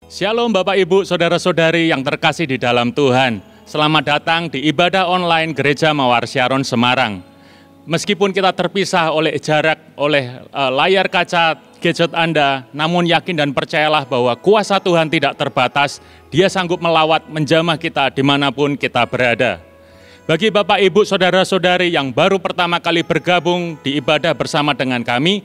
Shalom Bapak Ibu, Saudara-saudari yang terkasih di dalam Tuhan. Selamat datang di ibadah online Gereja Mawar Syaron Semarang. Meskipun kita terpisah oleh jarak, oleh layar kaca gadget Anda, namun yakin dan percayalah bahwa kuasa Tuhan tidak terbatas. Dia sanggup melawat, menjamah kita dimanapun kita berada. Bagi Bapak Ibu Saudara-saudari yang baru pertama kali bergabung di ibadah bersama dengan kami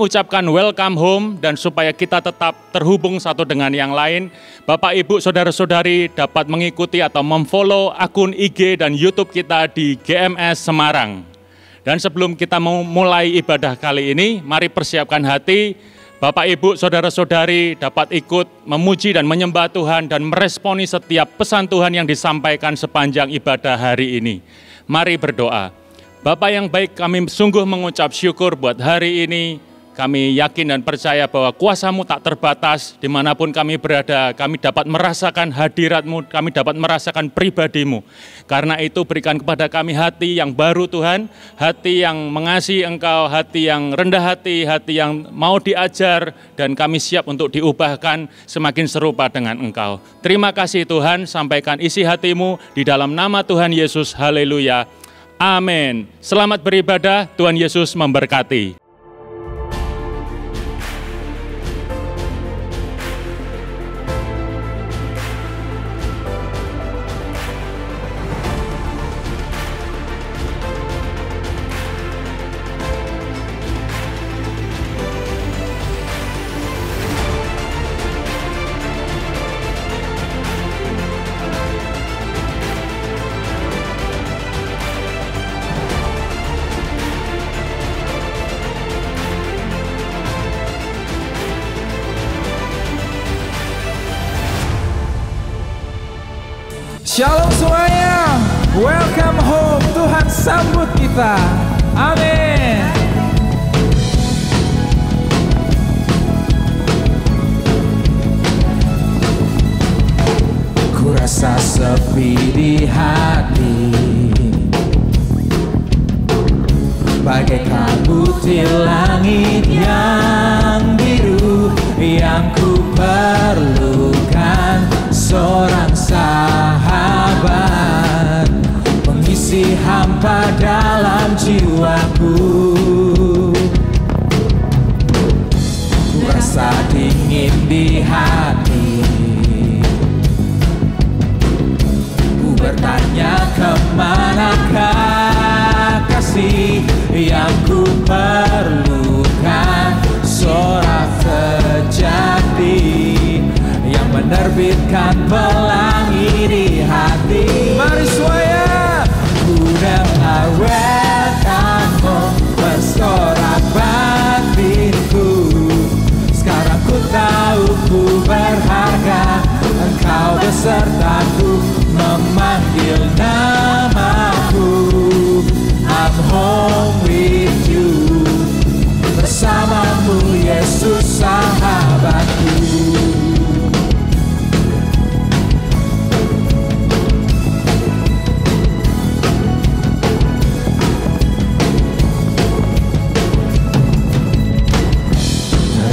ucapkan welcome home, dan supaya kita tetap terhubung satu dengan yang lain, Bapak Ibu Saudara-saudari dapat mengikuti atau memfollow akun IG dan YouTube kita di GMS Semarang. Dan sebelum kita mulai ibadah kali ini, mari persiapkan hati. Bapak Ibu Saudara-saudari dapat ikut memuji dan menyembah Tuhan dan meresponi setiap pesan Tuhan yang disampaikan sepanjang ibadah hari ini. Mari berdoa. Bapa yang baik, kami sungguh mengucap syukur buat hari ini. Kami yakin dan percaya bahwa kuasa-Mu tak terbatas. Dimanapun kami berada, kami dapat merasakan hadirat-Mu, kami dapat merasakan pribadi-Mu. Karena itu berikan kepada kami hati yang baru Tuhan, hati yang mengasihi Engkau, hati yang rendah hati, hati yang mau diajar, dan kami siap untuk diubahkan semakin serupa dengan Engkau. Terima kasih Tuhan, sampaikan isi hati-Mu di dalam nama Tuhan Yesus, haleluya. Amin. Selamat beribadah, Tuhan Yesus memberkati. Shalom semuanya, welcome home, Tuhan sambut kita, amin. Ku rasa sepi di hati, bagai kabut di langit yang biru, yang ku perlukan seorang sahabat mengisi hampa dalam jiwaku. Ku rasa dingin di hati, ku bertanya kemanakah kasih yang ku perlukan, seorang sejati yang menerbitkan pelangi di hati. Mari semuanya, ku dengar welcome home bersorak batinku. Sekarang ku tahu ku berharga, Engkau besertaku memanggil namaku. I'm home with you, bersamamu Yesus sahabatku.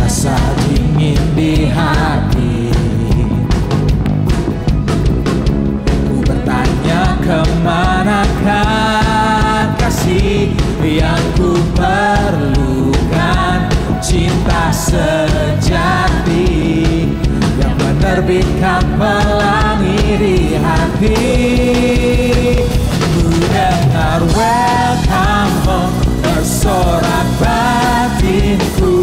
Rasa dingin di hati, ku bertanya kemanakah kasih yang ku perlukan, cinta sejati yang menerbitkan pelangi di hati. Ku dengar welcome home bersorak batinku.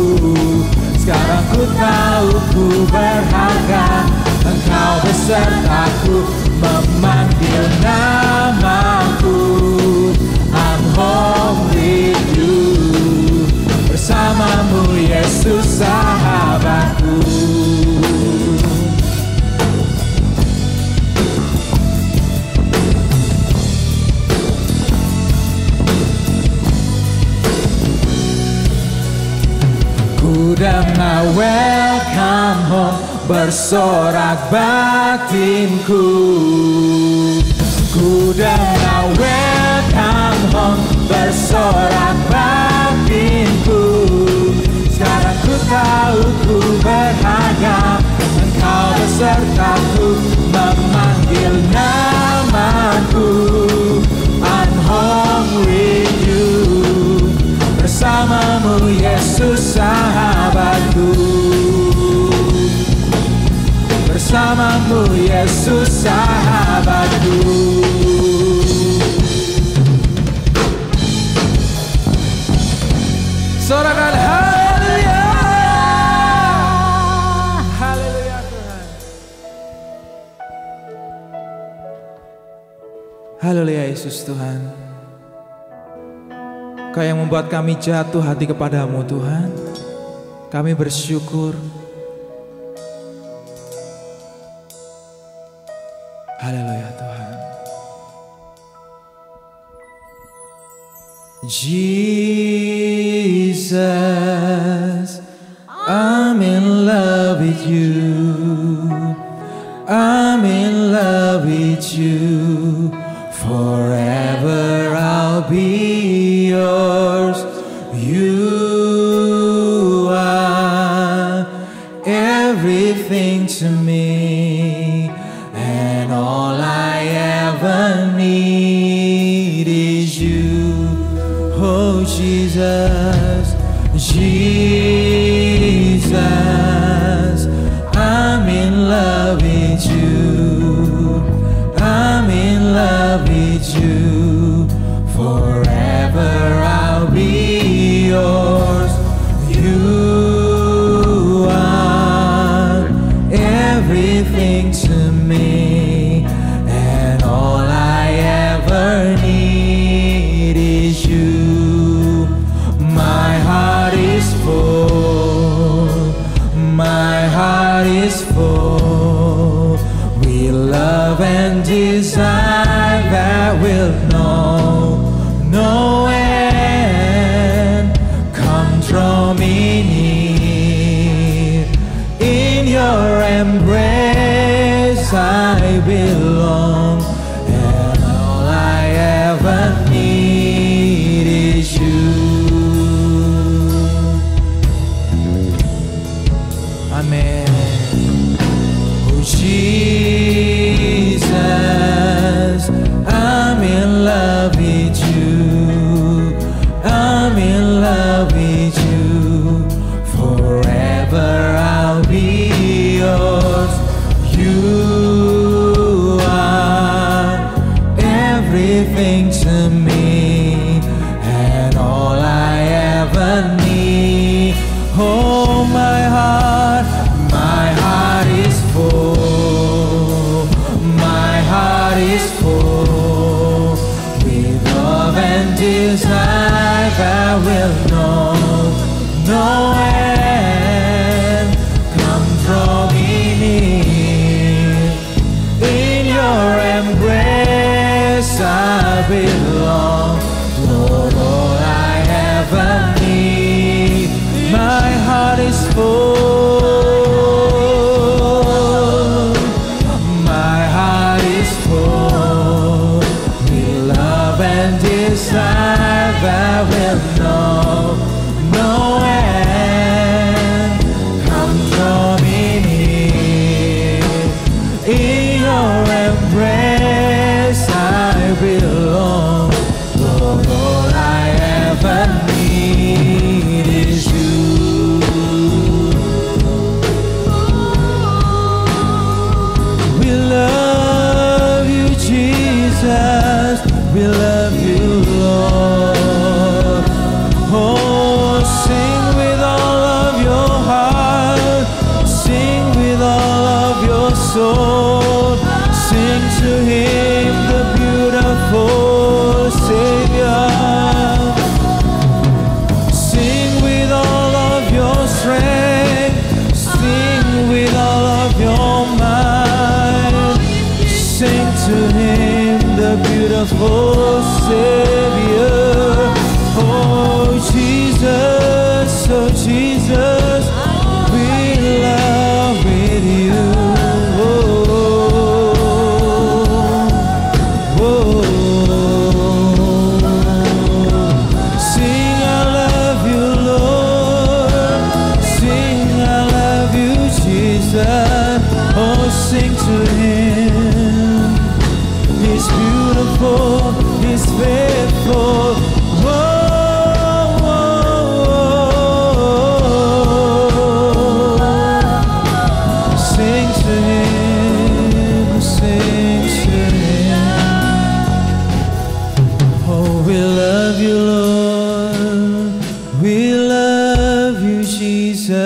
Sekarang ku tahu ku berharga, Engkau besertaku memanggil namaku. I'm home with you, bersamamu Yesus sahabatku. Ku dengar welcome home bersorak batinku. Ku dengar welcome home bersorak batinku. Sekarang ku tahu ku berharga, Engkau sertaku, memanggil namaku. I'm home with you. Bersamamu Yesus sahabatku. Bersamamu Yesus sahabatku. Sorakan haleluya. Haleluya Tuhan. Haleluya Yesus Tuhan. Kau yang membuat kami jatuh hati kepadamu Tuhan. Kami bersyukur. Haleluya Tuhan. Jesus, I'm in love with you. I'm in love with you. Forever I'll be yours. You are everything to me, and all I ever need is you. Oh Jesus, Jesus, I'm in love with you. I'm in love with you. Forever I'll be yours. You are everything to me, and all I ever need is you. My heart is full. My heart is full. We love and desire that will know no end. Come draw me near. In your embrace I belong, and all I ever need is you. Amen. Oh Jesus, I'm in love with you. I'm in love with you. Forever I'll be yours. You are everything to me, and all I ever need. Oh my heart is full. My heart is full with love and desire that will know no end. Come draw me near. In your embrace I belong. Lord, all I ever need. My heart is full. My heart is full with love and desire that will know no end. Come draw me near. In your embrace I belong. Lord, all I ever need is you. We love you, Jesus. We love you, Lord. Oh, sing with all of your heart. Sing with all of your soul. Sing to Him, the beautiful Savior. Sing with all of your strength. Sing with all of your might. Sing to Him, the beautiful Savior. Oh Jesus, we love with you. Sing I love you, Lord. Sing I love you, Jesus. Oh, sing to Him. He's beautiful, He's faithful. Sing to Him, sing to Him. Oh, we love you, Lord. We love you, Jesus.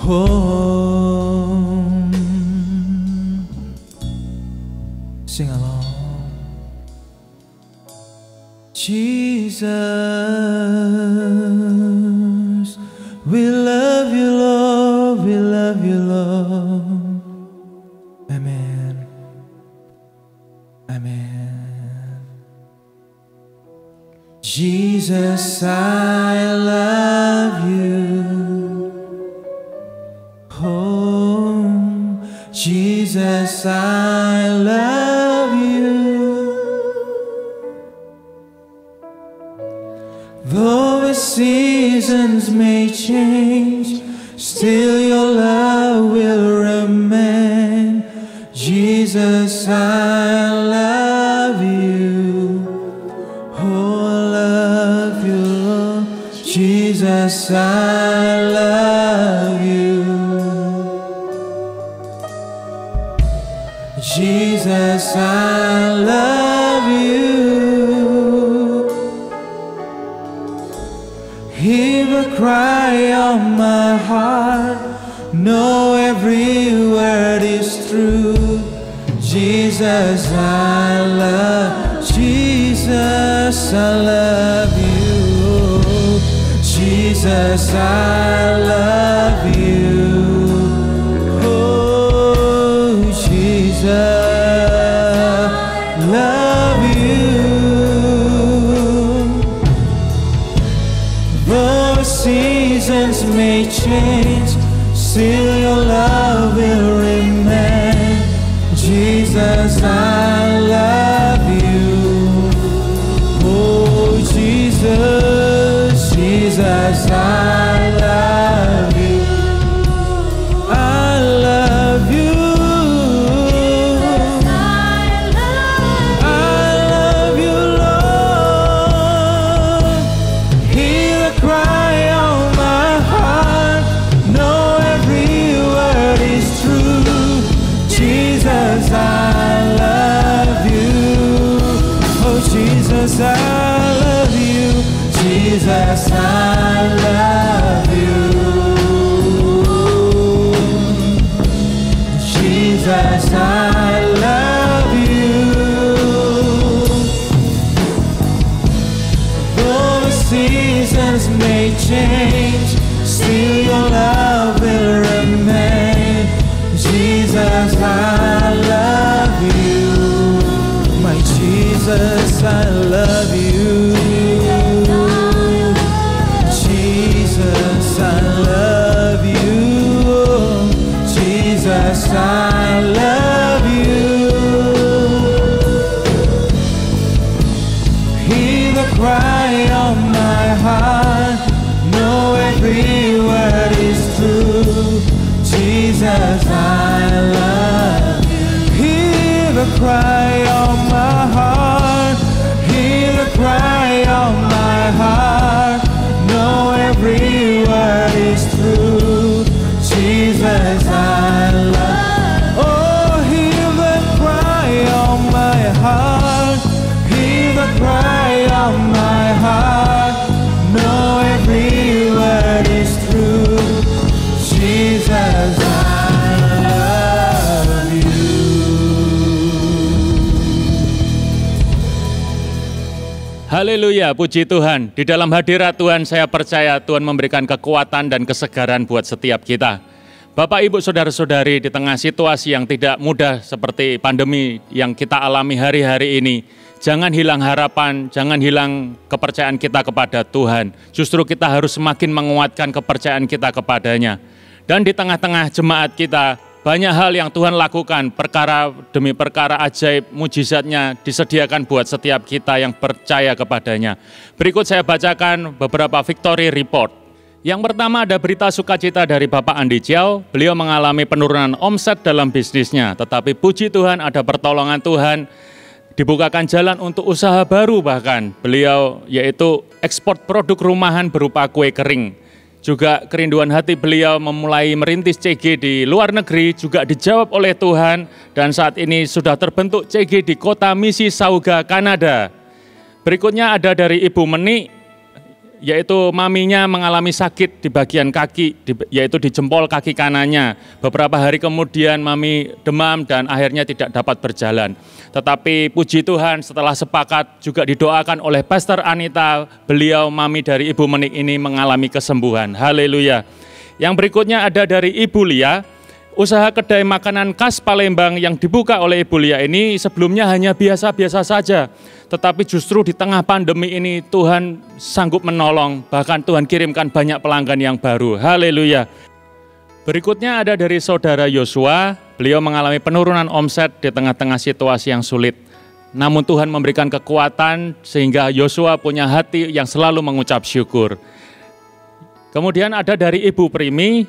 Oh, sing along. Jesus, we love you, Lord. We love you, Lord. Amen. Amen. Jesus, I love you. Oh, Jesus, I love you. Though the seasons may change, still your love will remain. Jesus, I love you. Oh, I love you, Lord. Jesus, I love you. Jesus, I love you. Hear the cry of my heart. Know every word is true. Jesus, I love. Jesus, I love you. Jesus, I love you. Oh, Jesus, love you. The seasons may change, still your love will remain. Jesus, I love you. Oh, Jesus, Jesus, I love you. I love you. I love you, Lord. Hear the cry of my heart. Know every word is true. Jesus, I love you. Oh, Jesus, I love you. Jesus, I love you. Jesus, I love you. Though the seasons may change, still your love will remain. Jesus, I love you. My Jesus, I love you. Jesus, I love you. Jesus, I love you. Hear the cry of my heart. Know every word is true. Jesus, I love you. Hear the cry of my heart. Hear the cry of my heart. Know every word is true. Jesus, I love. Oh, hear the cry of my heart. Hear the cry of my heart. Know every word is true. Jesus, I love you. Haleluya, puji Tuhan. Di dalam hadirat Tuhan saya percaya Tuhan memberikan kekuatan dan kesegaran buat setiap kita. Bapak, Ibu, Saudara-saudari, di tengah situasi yang tidak mudah seperti pandemi yang kita alami hari-hari ini, jangan hilang harapan, jangan hilang kepercayaan kita kepada Tuhan. Justru kita harus semakin menguatkan kepercayaan kita kepadanya. Dan di tengah-tengah jemaat kita, banyak hal yang Tuhan lakukan, perkara demi perkara ajaib, mujizatnya disediakan buat setiap kita yang percaya kepadanya. Berikut saya bacakan beberapa victory report Yang pertama ada berita sukacita dari Bapak Andi Chiao. Beliau mengalami penurunan omset dalam bisnisnya, tetapi puji Tuhan ada pertolongan Tuhan, dibukakan jalan untuk usaha baru bahkan. Beliau yaitu ekspor produk rumahan berupa kue kering. Juga kerinduan hati beliau memulai merintis CG di luar negeri juga dijawab oleh Tuhan, dan saat ini sudah terbentuk CG di kota Mississauga, Kanada. Berikutnya ada dari Ibu Meni, yaitu maminya mengalami sakit di bagian kaki, yaitu di jempol kaki kanannya. Beberapa hari kemudian mami demam dan akhirnya tidak dapat berjalan. Tetapi puji Tuhan setelah sepakat juga didoakan oleh Pastor Anita, beliau mami dari Ibu Menik ini mengalami kesembuhan. Haleluya. Yang berikutnya ada dari Ibu Lia. Usaha kedai makanan khas Palembang yang dibuka oleh Ibu Lia ini sebelumnya hanya biasa-biasa saja. Tetapi justru di tengah pandemi ini Tuhan sanggup menolong, bahkan Tuhan kirimkan banyak pelanggan yang baru. Haleluya. Berikutnya ada dari Saudara Yosua, beliau mengalami penurunan omset di tengah-tengah situasi yang sulit. Namun Tuhan memberikan kekuatan sehingga Yosua punya hati yang selalu mengucap syukur. Kemudian ada dari Ibu Primi,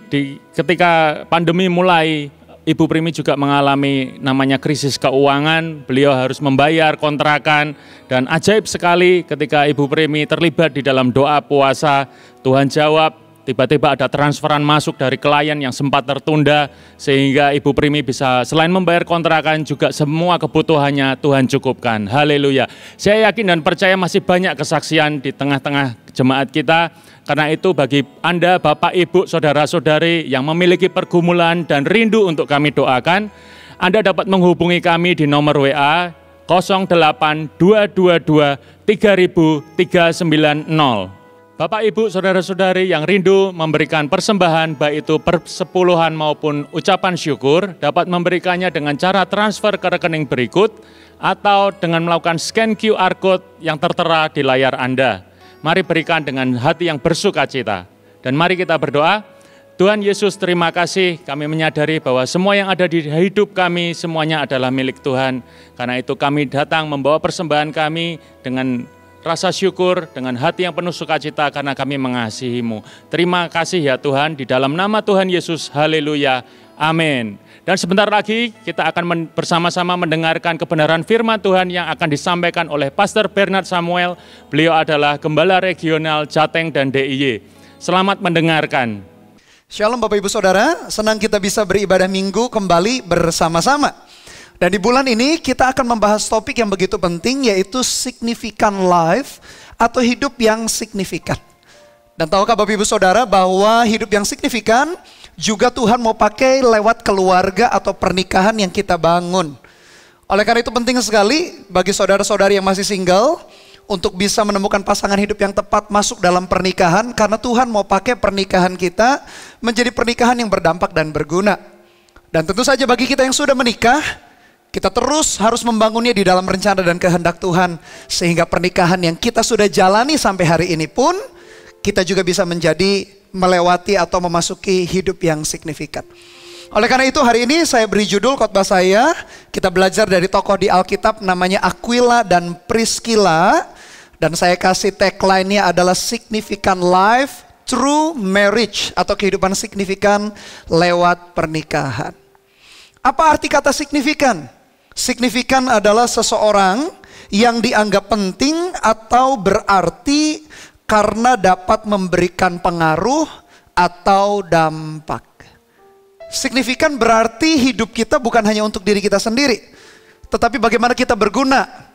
ketika pandemi mulai, Ibu Primi juga mengalami namanya krisis keuangan, beliau harus membayar kontrakan, dan ajaib sekali ketika Ibu Primi terlibat di dalam doa puasa, Tuhan jawab, tiba-tiba ada transferan masuk dari klien yang sempat tertunda, sehingga Ibu Primi bisa selain membayar kontrakan juga semua kebutuhannya Tuhan cukupkan. Haleluya. Saya yakin dan percaya masih banyak kesaksian di tengah-tengah jemaat kita. Karena itu bagi Anda, Bapak, Ibu, Saudara-saudari yang memiliki pergumulan dan rindu untuk kami doakan, Anda dapat menghubungi kami di nomor WA 08222 30390. Bapak, Ibu, Saudara-saudari yang rindu memberikan persembahan, baik itu persepuluhan maupun ucapan syukur, dapat memberikannya dengan cara transfer ke rekening berikut atau dengan melakukan scan QR Code yang tertera di layar Anda. Mari berikan dengan hati yang bersukacita. Dan mari kita berdoa. Tuhan Yesus, terima kasih, kami menyadari bahwa semua yang ada di hidup kami semuanya adalah milik Tuhan. Karena itu kami datang membawa persembahan kami dengan rasa syukur, dengan hati yang penuh sukacita karena kami mengasihi-Mu. Terima kasih ya Tuhan, di dalam nama Tuhan Yesus, haleluya, amin. Dan sebentar lagi kita akan bersama-sama mendengarkan kebenaran firman Tuhan yang akan disampaikan oleh Pastor Bernard Samuel. Beliau adalah Gembala Regional Jateng dan DIY. Selamat mendengarkan. Shalom Bapak Ibu Saudara, senang kita bisa beribadah minggu kembali bersama-sama. Dan di bulan ini kita akan membahas topik yang begitu penting, yaitu significant life atau hidup yang signifikan. Dan tahukah Bapak Ibu Saudara bahwa hidup yang signifikan juga Tuhan mau pakai lewat keluarga atau pernikahan yang kita bangun. Oleh karena itu penting sekali bagi saudara-saudari yang masih single untuk bisa menemukan pasangan hidup yang tepat masuk dalam pernikahan, karena Tuhan mau pakai pernikahan kita menjadi pernikahan yang berdampak dan berguna. Dan tentu saja bagi kita yang sudah menikah, kita terus harus membangunnya di dalam rencana dan kehendak Tuhan, sehingga pernikahan yang kita sudah jalani sampai hari ini pun kita juga bisa menjadi melewati atau memasuki hidup yang signifikan. Oleh karena itu hari ini saya beri judul khotbah saya, kita belajar dari tokoh di Alkitab namanya Aquila dan Priscilla, dan saya kasih tagline-nya adalah Significant Life Through Marriage, atau kehidupan signifikan lewat pernikahan. Apa arti kata signifikan? Signifikan adalah seseorang yang dianggap penting atau berarti karena dapat memberikan pengaruh atau dampak. Signifikan berarti hidup kita bukan hanya untuk diri kita sendiri, tetapi bagaimana kita berguna.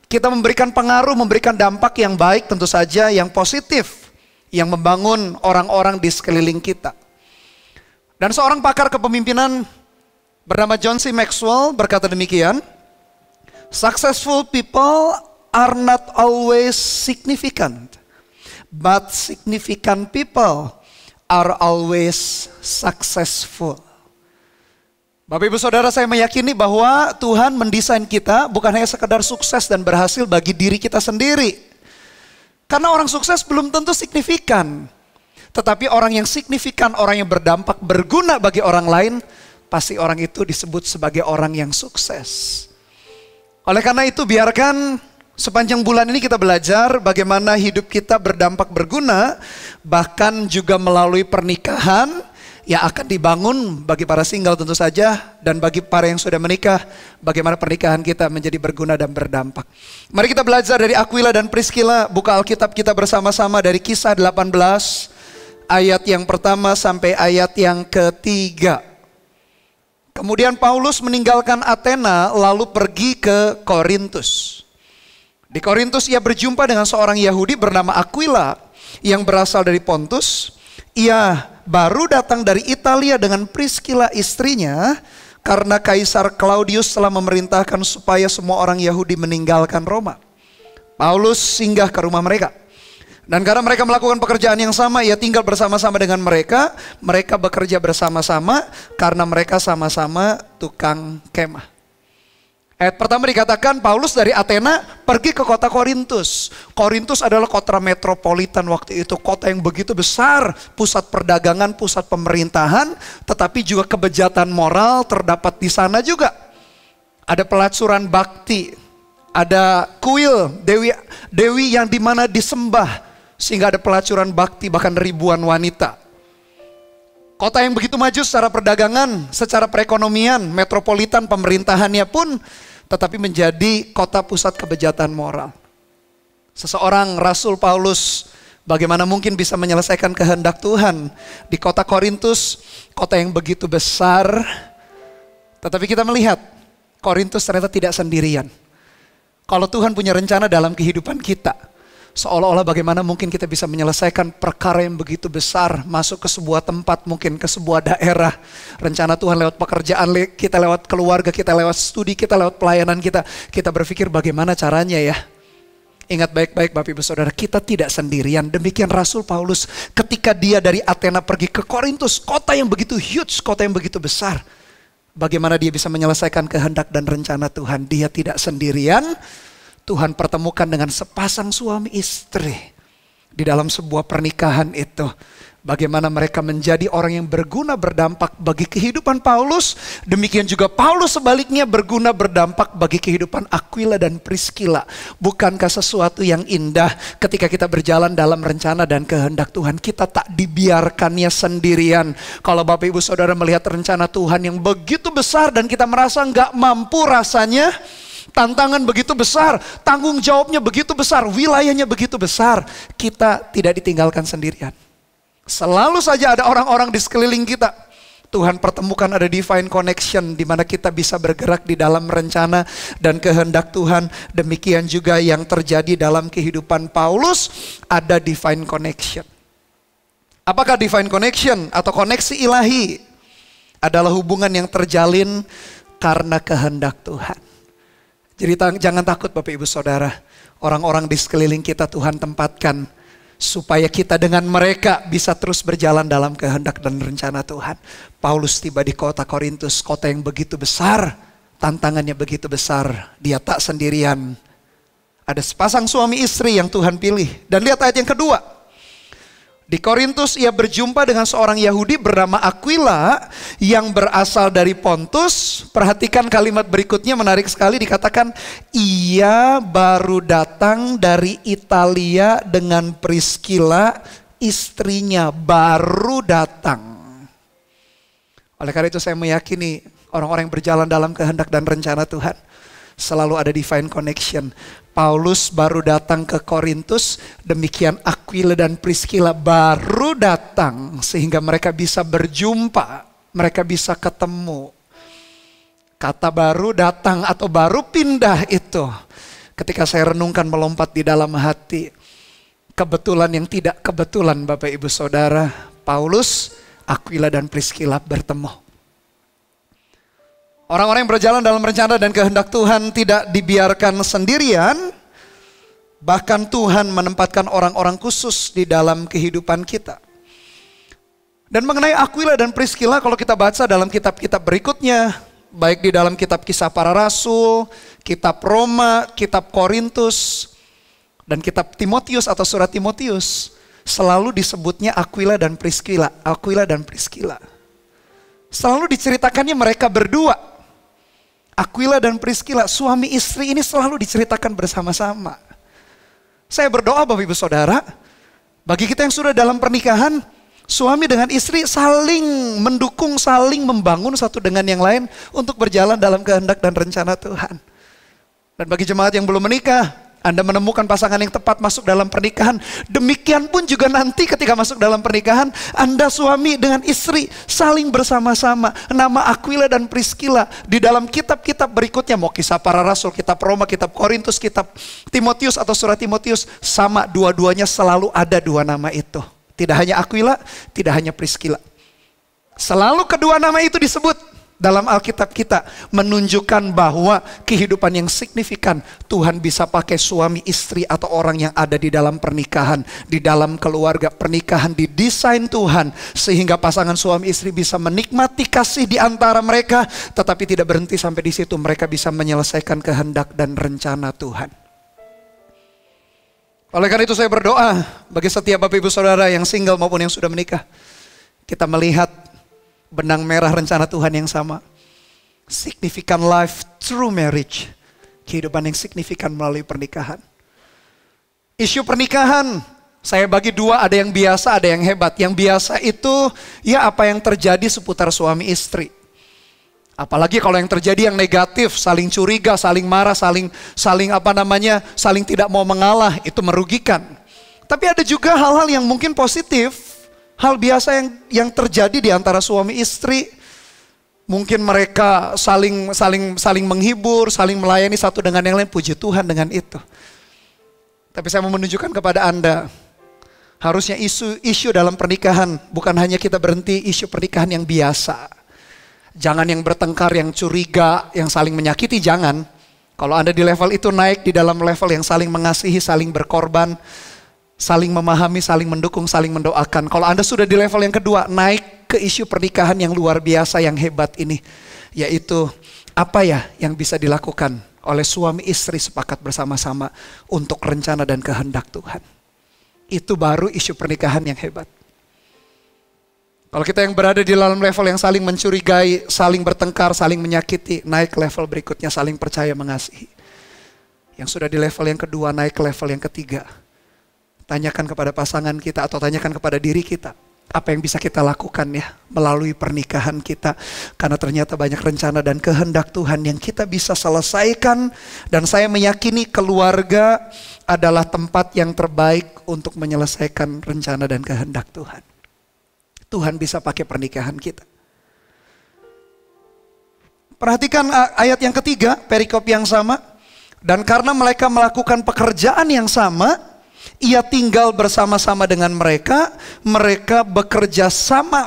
Kita memberikan pengaruh, memberikan dampak yang baik, tentu saja yang positif, yang membangun orang-orang di sekeliling kita. Dan seorang pakar kepemimpinan bernama John C. Maxwell berkata demikian, successful people are not always significant, but significant people are always successful. Bapak Ibu Saudara, saya meyakini bahwa Tuhan mendesain kita bukan hanya sekedar sukses dan berhasil bagi diri kita sendiri. Karena orang sukses belum tentu signifikan. Tetapi orang yang signifikan, orang yang berdampak, berguna bagi orang lain, pasti orang itu disebut sebagai orang yang sukses. Oleh karena itu biarkan Sepanjang bulan ini kita belajar bagaimana hidup kita berdampak berguna, bahkan juga melalui pernikahan yang akan dibangun bagi para single tentu saja, dan bagi para yang sudah menikah, bagaimana pernikahan kita menjadi berguna dan berdampak. Mari kita belajar dari Aquila dan Priscilla. Buka Alkitab kita bersama-sama dari Kisah 18 ayat yang pertama sampai ayat yang ketiga. Kemudian Paulus meninggalkan Athena lalu pergi ke Korintus. Di Korintus ia berjumpa dengan seorang Yahudi bernama Aquila yang berasal dari Pontus. Ia baru datang dari Italia dengan Priscilla istrinya karena Kaisar Claudius telah memerintahkan supaya semua orang Yahudi meninggalkan Roma. Paulus singgah ke rumah mereka. Dan karena mereka melakukan pekerjaan yang sama, ia tinggal bersama-sama dengan mereka. Mereka bekerja bersama-sama karena mereka sama-sama tukang kemah. Ayat pertama dikatakan Paulus dari Athena pergi ke kota Korintus. Korintus adalah kota metropolitan waktu itu. Kota yang begitu besar, pusat perdagangan, pusat pemerintahan. Tetapi juga kebejatan moral terdapat di sana juga. Ada pelacuran bakti. Ada kuil, dewi yang dimana disembah. Sehingga ada pelacuran bakti bahkan ribuan wanita. Kota yang begitu maju secara perdagangan, secara perekonomian, metropolitan pemerintahannya pun, tetapi menjadi kota pusat kebejatan moral. Seseorang Rasul Paulus bagaimana mungkin bisa menyelesaikan kehendak Tuhan di kota Korintus, kota yang begitu besar. Tetapi kita melihat Korintus ternyata tidak sendirian. Kalau Tuhan punya rencana dalam kehidupan kita, seolah-olah bagaimana mungkin kita bisa menyelesaikan perkara yang begitu besar, masuk ke sebuah tempat, mungkin ke sebuah daerah. Rencana Tuhan lewat pekerjaan kita, lewat keluarga kita, lewat studi kita, lewat pelayanan kita. Kita berpikir bagaimana caranya ya. Ingat baik-baik Bapak Ibu Saudara, kita tidak sendirian. Demikian Rasul Paulus ketika dia dari Athena pergi ke Korintus, kota yang begitu huge, kota yang begitu besar. Bagaimana dia bisa menyelesaikan kehendak dan rencana Tuhan. Dia tidak sendirian. Tuhan pertemukan dengan sepasang suami istri di dalam sebuah pernikahan itu. Bagaimana mereka menjadi orang yang berguna berdampak bagi kehidupan Paulus. Demikian juga Paulus sebaliknya berguna berdampak bagi kehidupan Aquila dan Priscilla. Bukankah sesuatu yang indah ketika kita berjalan dalam rencana dan kehendak Tuhan. Kita tak dibiarkannya sendirian. Kalau Bapak Ibu Saudara melihat rencana Tuhan yang begitu besar dan kita merasa nggak mampu rasanya. Tantangan begitu besar, tanggung jawabnya begitu besar, wilayahnya begitu besar. Kita tidak ditinggalkan sendirian. Selalu saja ada orang-orang di sekeliling kita. Tuhan pertemukan ada divine connection di mana kita bisa bergerak di dalam rencana dan kehendak Tuhan. Demikian juga yang terjadi dalam kehidupan Paulus, ada divine connection. Apakah divine connection atau koneksi ilahi? Adalah hubungan yang terjalin karena kehendak Tuhan. Jadi jangan takut Bapak Ibu Saudara. Orang-orang di sekeliling kita Tuhan tempatkan supaya kita dengan mereka bisa terus berjalan dalam kehendak dan rencana Tuhan. Paulus tiba di kota Korintus, kota yang begitu besar, tantangannya begitu besar. Dia tak sendirian. Ada sepasang suami istri yang Tuhan pilih. Dan lihat ayat yang kedua. Di Korintus ia berjumpa dengan seorang Yahudi bernama Aquila yang berasal dari Pontus. Perhatikan kalimat berikutnya menarik sekali, dikatakan ia baru datang dari Italia dengan Priscilla istrinya, baru datang. Oleh karena itu saya meyakini orang-orang yang berjalan dalam kehendak dan rencana Tuhan selalu ada divine connection. Paulus baru datang ke Korintus, demikian Aquila dan Priscilla baru datang sehingga mereka bisa berjumpa, mereka bisa ketemu. Kata baru datang atau baru pindah itu, ketika saya renungkan melompat di dalam hati, kebetulan yang tidak kebetulan Bapak Ibu Saudara, Paulus, Aquila dan Priscilla bertemu. Orang-orang yang berjalan dalam rencana dan kehendak Tuhan tidak dibiarkan sendirian. Bahkan Tuhan menempatkan orang-orang khusus di dalam kehidupan kita. Dan mengenai Aquila dan Priscilla, kalau kita baca dalam kitab-kitab berikutnya, baik di dalam kitab Kisah Para Rasul, kitab Roma, kitab Korintus, dan kitab Timotius atau surat Timotius, selalu disebutnya Aquila dan Priscilla. Aquila dan Priscilla. Selalu diceritakannya mereka berdua. Aquila dan Priscilla, suami istri ini selalu diceritakan bersama-sama. Saya berdoa Bapak Ibu Saudara, bagi kita yang sudah dalam pernikahan, suami dengan istri saling mendukung, saling membangun satu dengan yang lain untuk berjalan dalam kehendak dan rencana Tuhan. Dan bagi jemaat yang belum menikah, Anda menemukan pasangan yang tepat masuk dalam pernikahan. Demikian pun juga nanti ketika masuk dalam pernikahan, Anda suami dengan istri saling bersama-sama. Nama Aquila dan Priscilla di dalam kitab-kitab berikutnya, mau kisah para rasul, kitab Roma, kitab Korintus, kitab Timotius atau surat Timotius, sama dua-duanya selalu ada dua nama itu. Tidak hanya Aquila, tidak hanya Priscilla. Selalu kedua nama itu disebut dalam Alkitab kita, menunjukkan bahwa kehidupan yang signifikan Tuhan bisa pakai suami istri atau orang yang ada di dalam pernikahan, di dalam keluarga. Pernikahan didesain Tuhan sehingga pasangan suami istri bisa menikmati kasih di antara mereka, tetapi tidak berhenti sampai di situ. Mereka bisa menyelesaikan kehendak dan rencana Tuhan. Oleh karena itu saya berdoa bagi setiap Bapak Ibu Saudara yang single maupun yang sudah menikah, kita melihat benang merah rencana Tuhan yang sama. Significant life through marriage. Kehidupan yang signifikan melalui pernikahan. Isu pernikahan, saya bagi dua, ada yang biasa, ada yang hebat. Yang biasa itu, ya apa yang terjadi seputar suami istri. Apalagi kalau yang terjadi yang negatif, saling curiga, saling marah, saling tidak mau mengalah, itu merugikan. Tapi ada juga hal-hal yang mungkin positif. Hal biasa yang terjadi di antara suami istri, mungkin mereka saling menghibur, saling melayani satu dengan yang lain. Puji Tuhan dengan itu. Tapi saya mau menunjukkan kepada Anda, harusnya isu dalam pernikahan bukan hanya kita berhenti isu pernikahan yang biasa. Jangan yang bertengkar, yang curiga, yang saling menyakiti, jangan. Kalau Anda di level itu naik di dalam level yang saling mengasihi, saling berkorban, saling memahami, saling mendukung, saling mendoakan. Kalau Anda sudah di level yang kedua, naik ke isu pernikahan yang luar biasa, yang hebat ini. Yaitu, apa ya yang bisa dilakukan oleh suami istri sepakat bersama-sama untuk rencana dan kehendak Tuhan. Itu baru isu pernikahan yang hebat. Kalau kita yang berada di dalam level yang saling mencurigai, saling bertengkar, saling menyakiti, naik level berikutnya saling percaya mengasihi. Yang sudah di level yang kedua, naik ke level yang ketiga. Tanyakan kepada pasangan kita atau tanyakan kepada diri kita, apa yang bisa kita lakukan ya melalui pernikahan kita. Karena ternyata banyak rencana dan kehendak Tuhan yang kita bisa selesaikan. Dan saya meyakini keluarga adalah tempat yang terbaik untuk menyelesaikan rencana dan kehendak Tuhan. Tuhan bisa pakai pernikahan kita. Perhatikan ayat yang ketiga, perikop yang sama. Dan karena mereka melakukan pekerjaan yang sama, ia tinggal bersama-sama dengan mereka. Mereka bekerja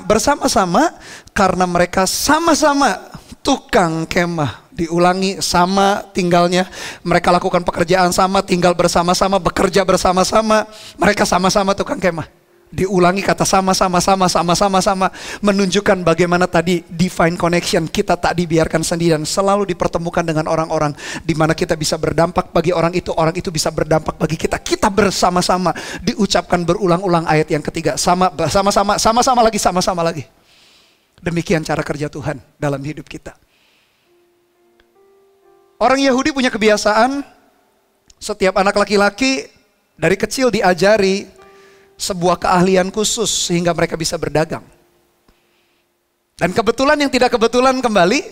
bersama-sama karena mereka sama-sama tukang kemah. Diulangi, sama tinggalnya. Mereka lakukan pekerjaan sama, tinggal bersama-sama, bekerja bersama-sama. Mereka sama-sama tukang kemah. Diulangi kata sama-sama, menunjukkan bagaimana tadi divine connection. Kita tak dibiarkan sendirian, selalu dipertemukan dengan orang-orang di mana kita bisa berdampak bagi orang itu bisa berdampak bagi kita. Kita bersama-sama, diucapkan berulang-ulang ayat yang ketiga, sama-sama lagi. Demikian cara kerja Tuhan dalam hidup kita. Orang Yahudi punya kebiasaan, setiap anak laki-laki dari kecil diajari sebuah keahlian khusus sehingga mereka bisa berdagang. Dan kebetulan yang tidak kebetulan kembali,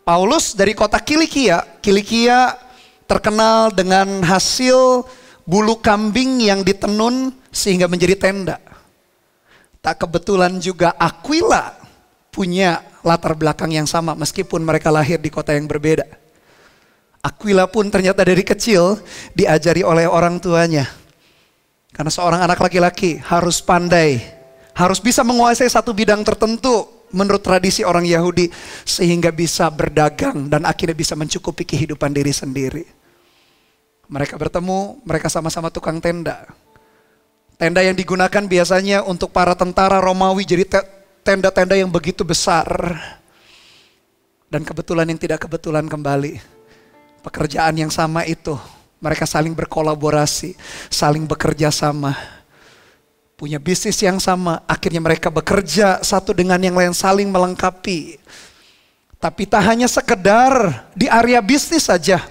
Paulus dari kota Kilikia terkenal dengan hasil bulu kambing yang ditenun sehingga menjadi tenda. Tak kebetulan juga Aquila punya latar belakang yang sama meskipun mereka lahir di kota yang berbeda. Aquila pun ternyata dari kecil diajari oleh orang tuanya. Karena seorang anak laki-laki harus pandai, harus bisa menguasai satu bidang tertentu menurut tradisi orang Yahudi. Sehingga bisa berdagang dan akhirnya bisa mencukupi kehidupan diri sendiri. Mereka bertemu, mereka sama-sama tukang tenda. Tenda yang digunakan biasanya untuk para tentara Romawi, jadi tenda-tenda yang begitu besar. Dan kebetulan yang tidak kebetulan kembali, pekerjaan yang sama itu, mereka saling berkolaborasi, saling bekerja sama. Punya bisnis yang sama, akhirnya mereka bekerja satu dengan yang lain, saling melengkapi. Tapi tak hanya sekedar di area bisnis saja.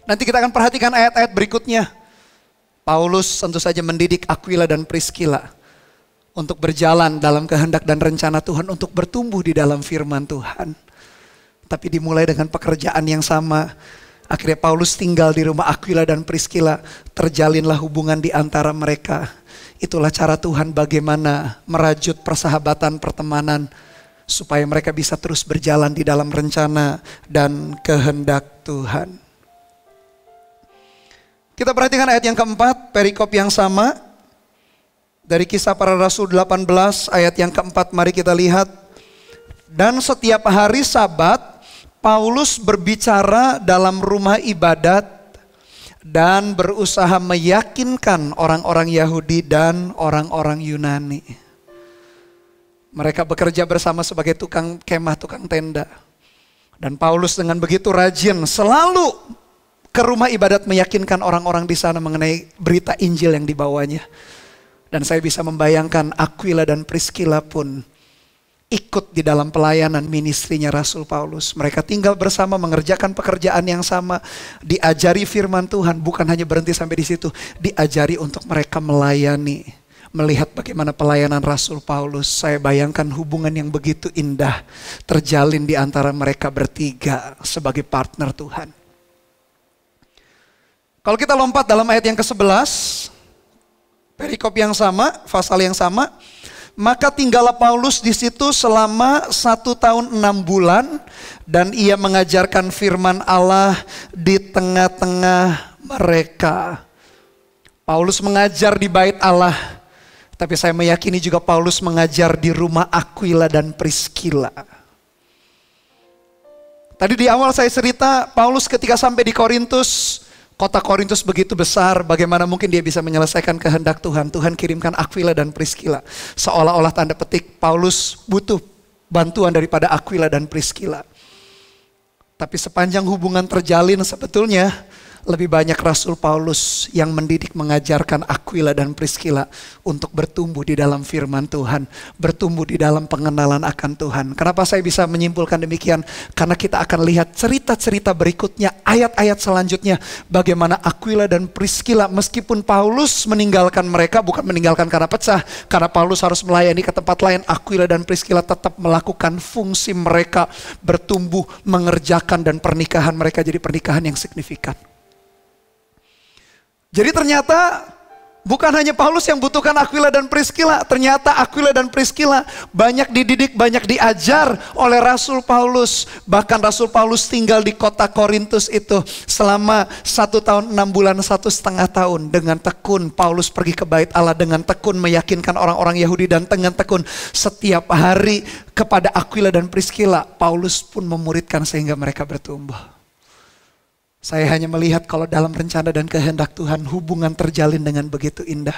Nanti kita akan perhatikan ayat-ayat berikutnya. Paulus tentu saja mendidik Aquila dan Priscilla untuk berjalan dalam kehendak dan rencana Tuhan, untuk bertumbuh di dalam firman Tuhan. Tapi dimulai dengan pekerjaan yang sama. Akhirnya Paulus tinggal di rumah Aquila dan Priscilla. Terjalinlah hubungan di antara mereka. Itulah cara Tuhan bagaimana merajut persahabatan, pertemanan, supaya mereka bisa terus berjalan di dalam rencana dan kehendak Tuhan. Kita perhatikan ayat yang keempat, perikop yang sama. Dari Kisah Para Rasul 18 ayat yang keempat, mari kita lihat. Dan setiap hari Sabat, Paulus berbicara dalam rumah ibadat dan berusaha meyakinkan orang-orang Yahudi dan orang-orang Yunani. Mereka bekerja bersama sebagai tukang kemah, tukang tenda. Dan Paulus dengan begitu rajin selalu ke rumah ibadat meyakinkan orang-orang di sana mengenai berita Injil yang dibawanya. Dan saya bisa membayangkan Aquila dan Priscilla pun ikut di dalam pelayanan ministrinya Rasul Paulus. Mereka tinggal bersama, mengerjakan pekerjaan yang sama, diajari firman Tuhan, bukan hanya berhenti sampai di situ, diajari untuk mereka melayani. Melihat bagaimana pelayanan Rasul Paulus, saya bayangkan hubungan yang begitu indah terjalin di antara mereka bertiga sebagai partner Tuhan. Kalau kita lompat dalam ayat yang ke-11, perikop yang sama, pasal yang sama, maka tinggallah Paulus di situ selama 1 tahun 6 bulan dan ia mengajarkan firman Allah di tengah-tengah mereka. Paulus mengajar di bait Allah, tapi saya meyakini juga Paulus mengajar di rumah Aquila dan Priscilla. Tadi di awal saya cerita, Paulus ketika sampai di Korintus, kota Korintus begitu besar, bagaimana mungkin dia bisa menyelesaikan kehendak Tuhan. Tuhan kirimkan Aquila dan Priscilla. Seolah-olah tanda petik Paulus butuh bantuan daripada Aquila dan Priscilla. Tapi sepanjang hubungan terjalin sebetulnya lebih banyak Rasul Paulus yang mendidik, mengajarkan Aquila dan Priscilla untuk bertumbuh di dalam firman Tuhan, bertumbuh di dalam pengenalan akan Tuhan. Kenapa saya bisa menyimpulkan demikian? Karena kita akan lihat cerita-cerita berikutnya, ayat-ayat selanjutnya, bagaimana Aquila dan Priscilla meskipun Paulus meninggalkan mereka, bukan meninggalkan karena pecah, karena Paulus harus melayani ke tempat lain, Aquila dan Priscilla tetap melakukan fungsi mereka, bertumbuh, mengerjakan, dan pernikahan mereka jadi pernikahan yang signifikan. Jadi ternyata bukan hanya Paulus yang butuhkan Aquila dan Priscilla. Ternyata Aquila dan Priscilla banyak dididik, banyak diajar oleh Rasul Paulus. Bahkan Rasul Paulus tinggal di kota Korintus itu selama 1 tahun 6 bulan, 1,5 tahun. Dengan tekun Paulus pergi ke bait Allah, dengan tekun meyakinkan orang-orang Yahudi, dan dengan tekun setiap hari kepada Aquila dan Priscilla. Paulus pun memuridkan sehingga mereka bertumbuh. Saya hanya melihat kalau dalam rencana dan kehendak Tuhan hubungan terjalin dengan begitu indah.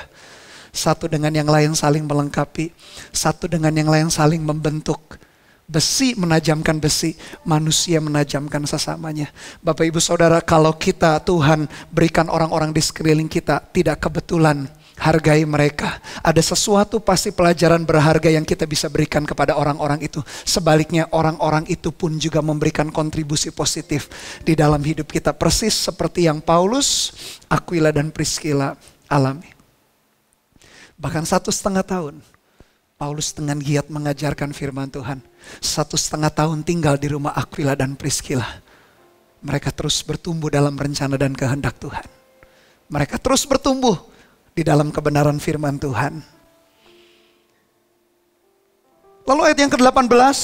Satu dengan yang lain saling melengkapi. Satu dengan yang lain saling membentuk. Besi menajamkan besi, manusia menajamkan sesamanya. Bapak Ibu Saudara, kalau kita Tuhan berikan orang-orang di sekeliling kita, tidak kebetulan hargai mereka. Ada sesuatu pasti pelajaran berharga yang kita bisa berikan kepada orang-orang itu. Sebaliknya orang-orang itu pun juga memberikan kontribusi positif di dalam hidup kita. Persis seperti yang Paulus, Aquila dan Priscilla alami. Bahkan 1,5 tahun Paulus dengan giat mengajarkan firman Tuhan. 1,5 tahun tinggal di rumah Aquila dan Priscilla. Mereka terus bertumbuh dalam rencana dan kehendak Tuhan. Mereka terus bertumbuh di dalam kebenaran firman Tuhan. Lalu ayat yang ke-18.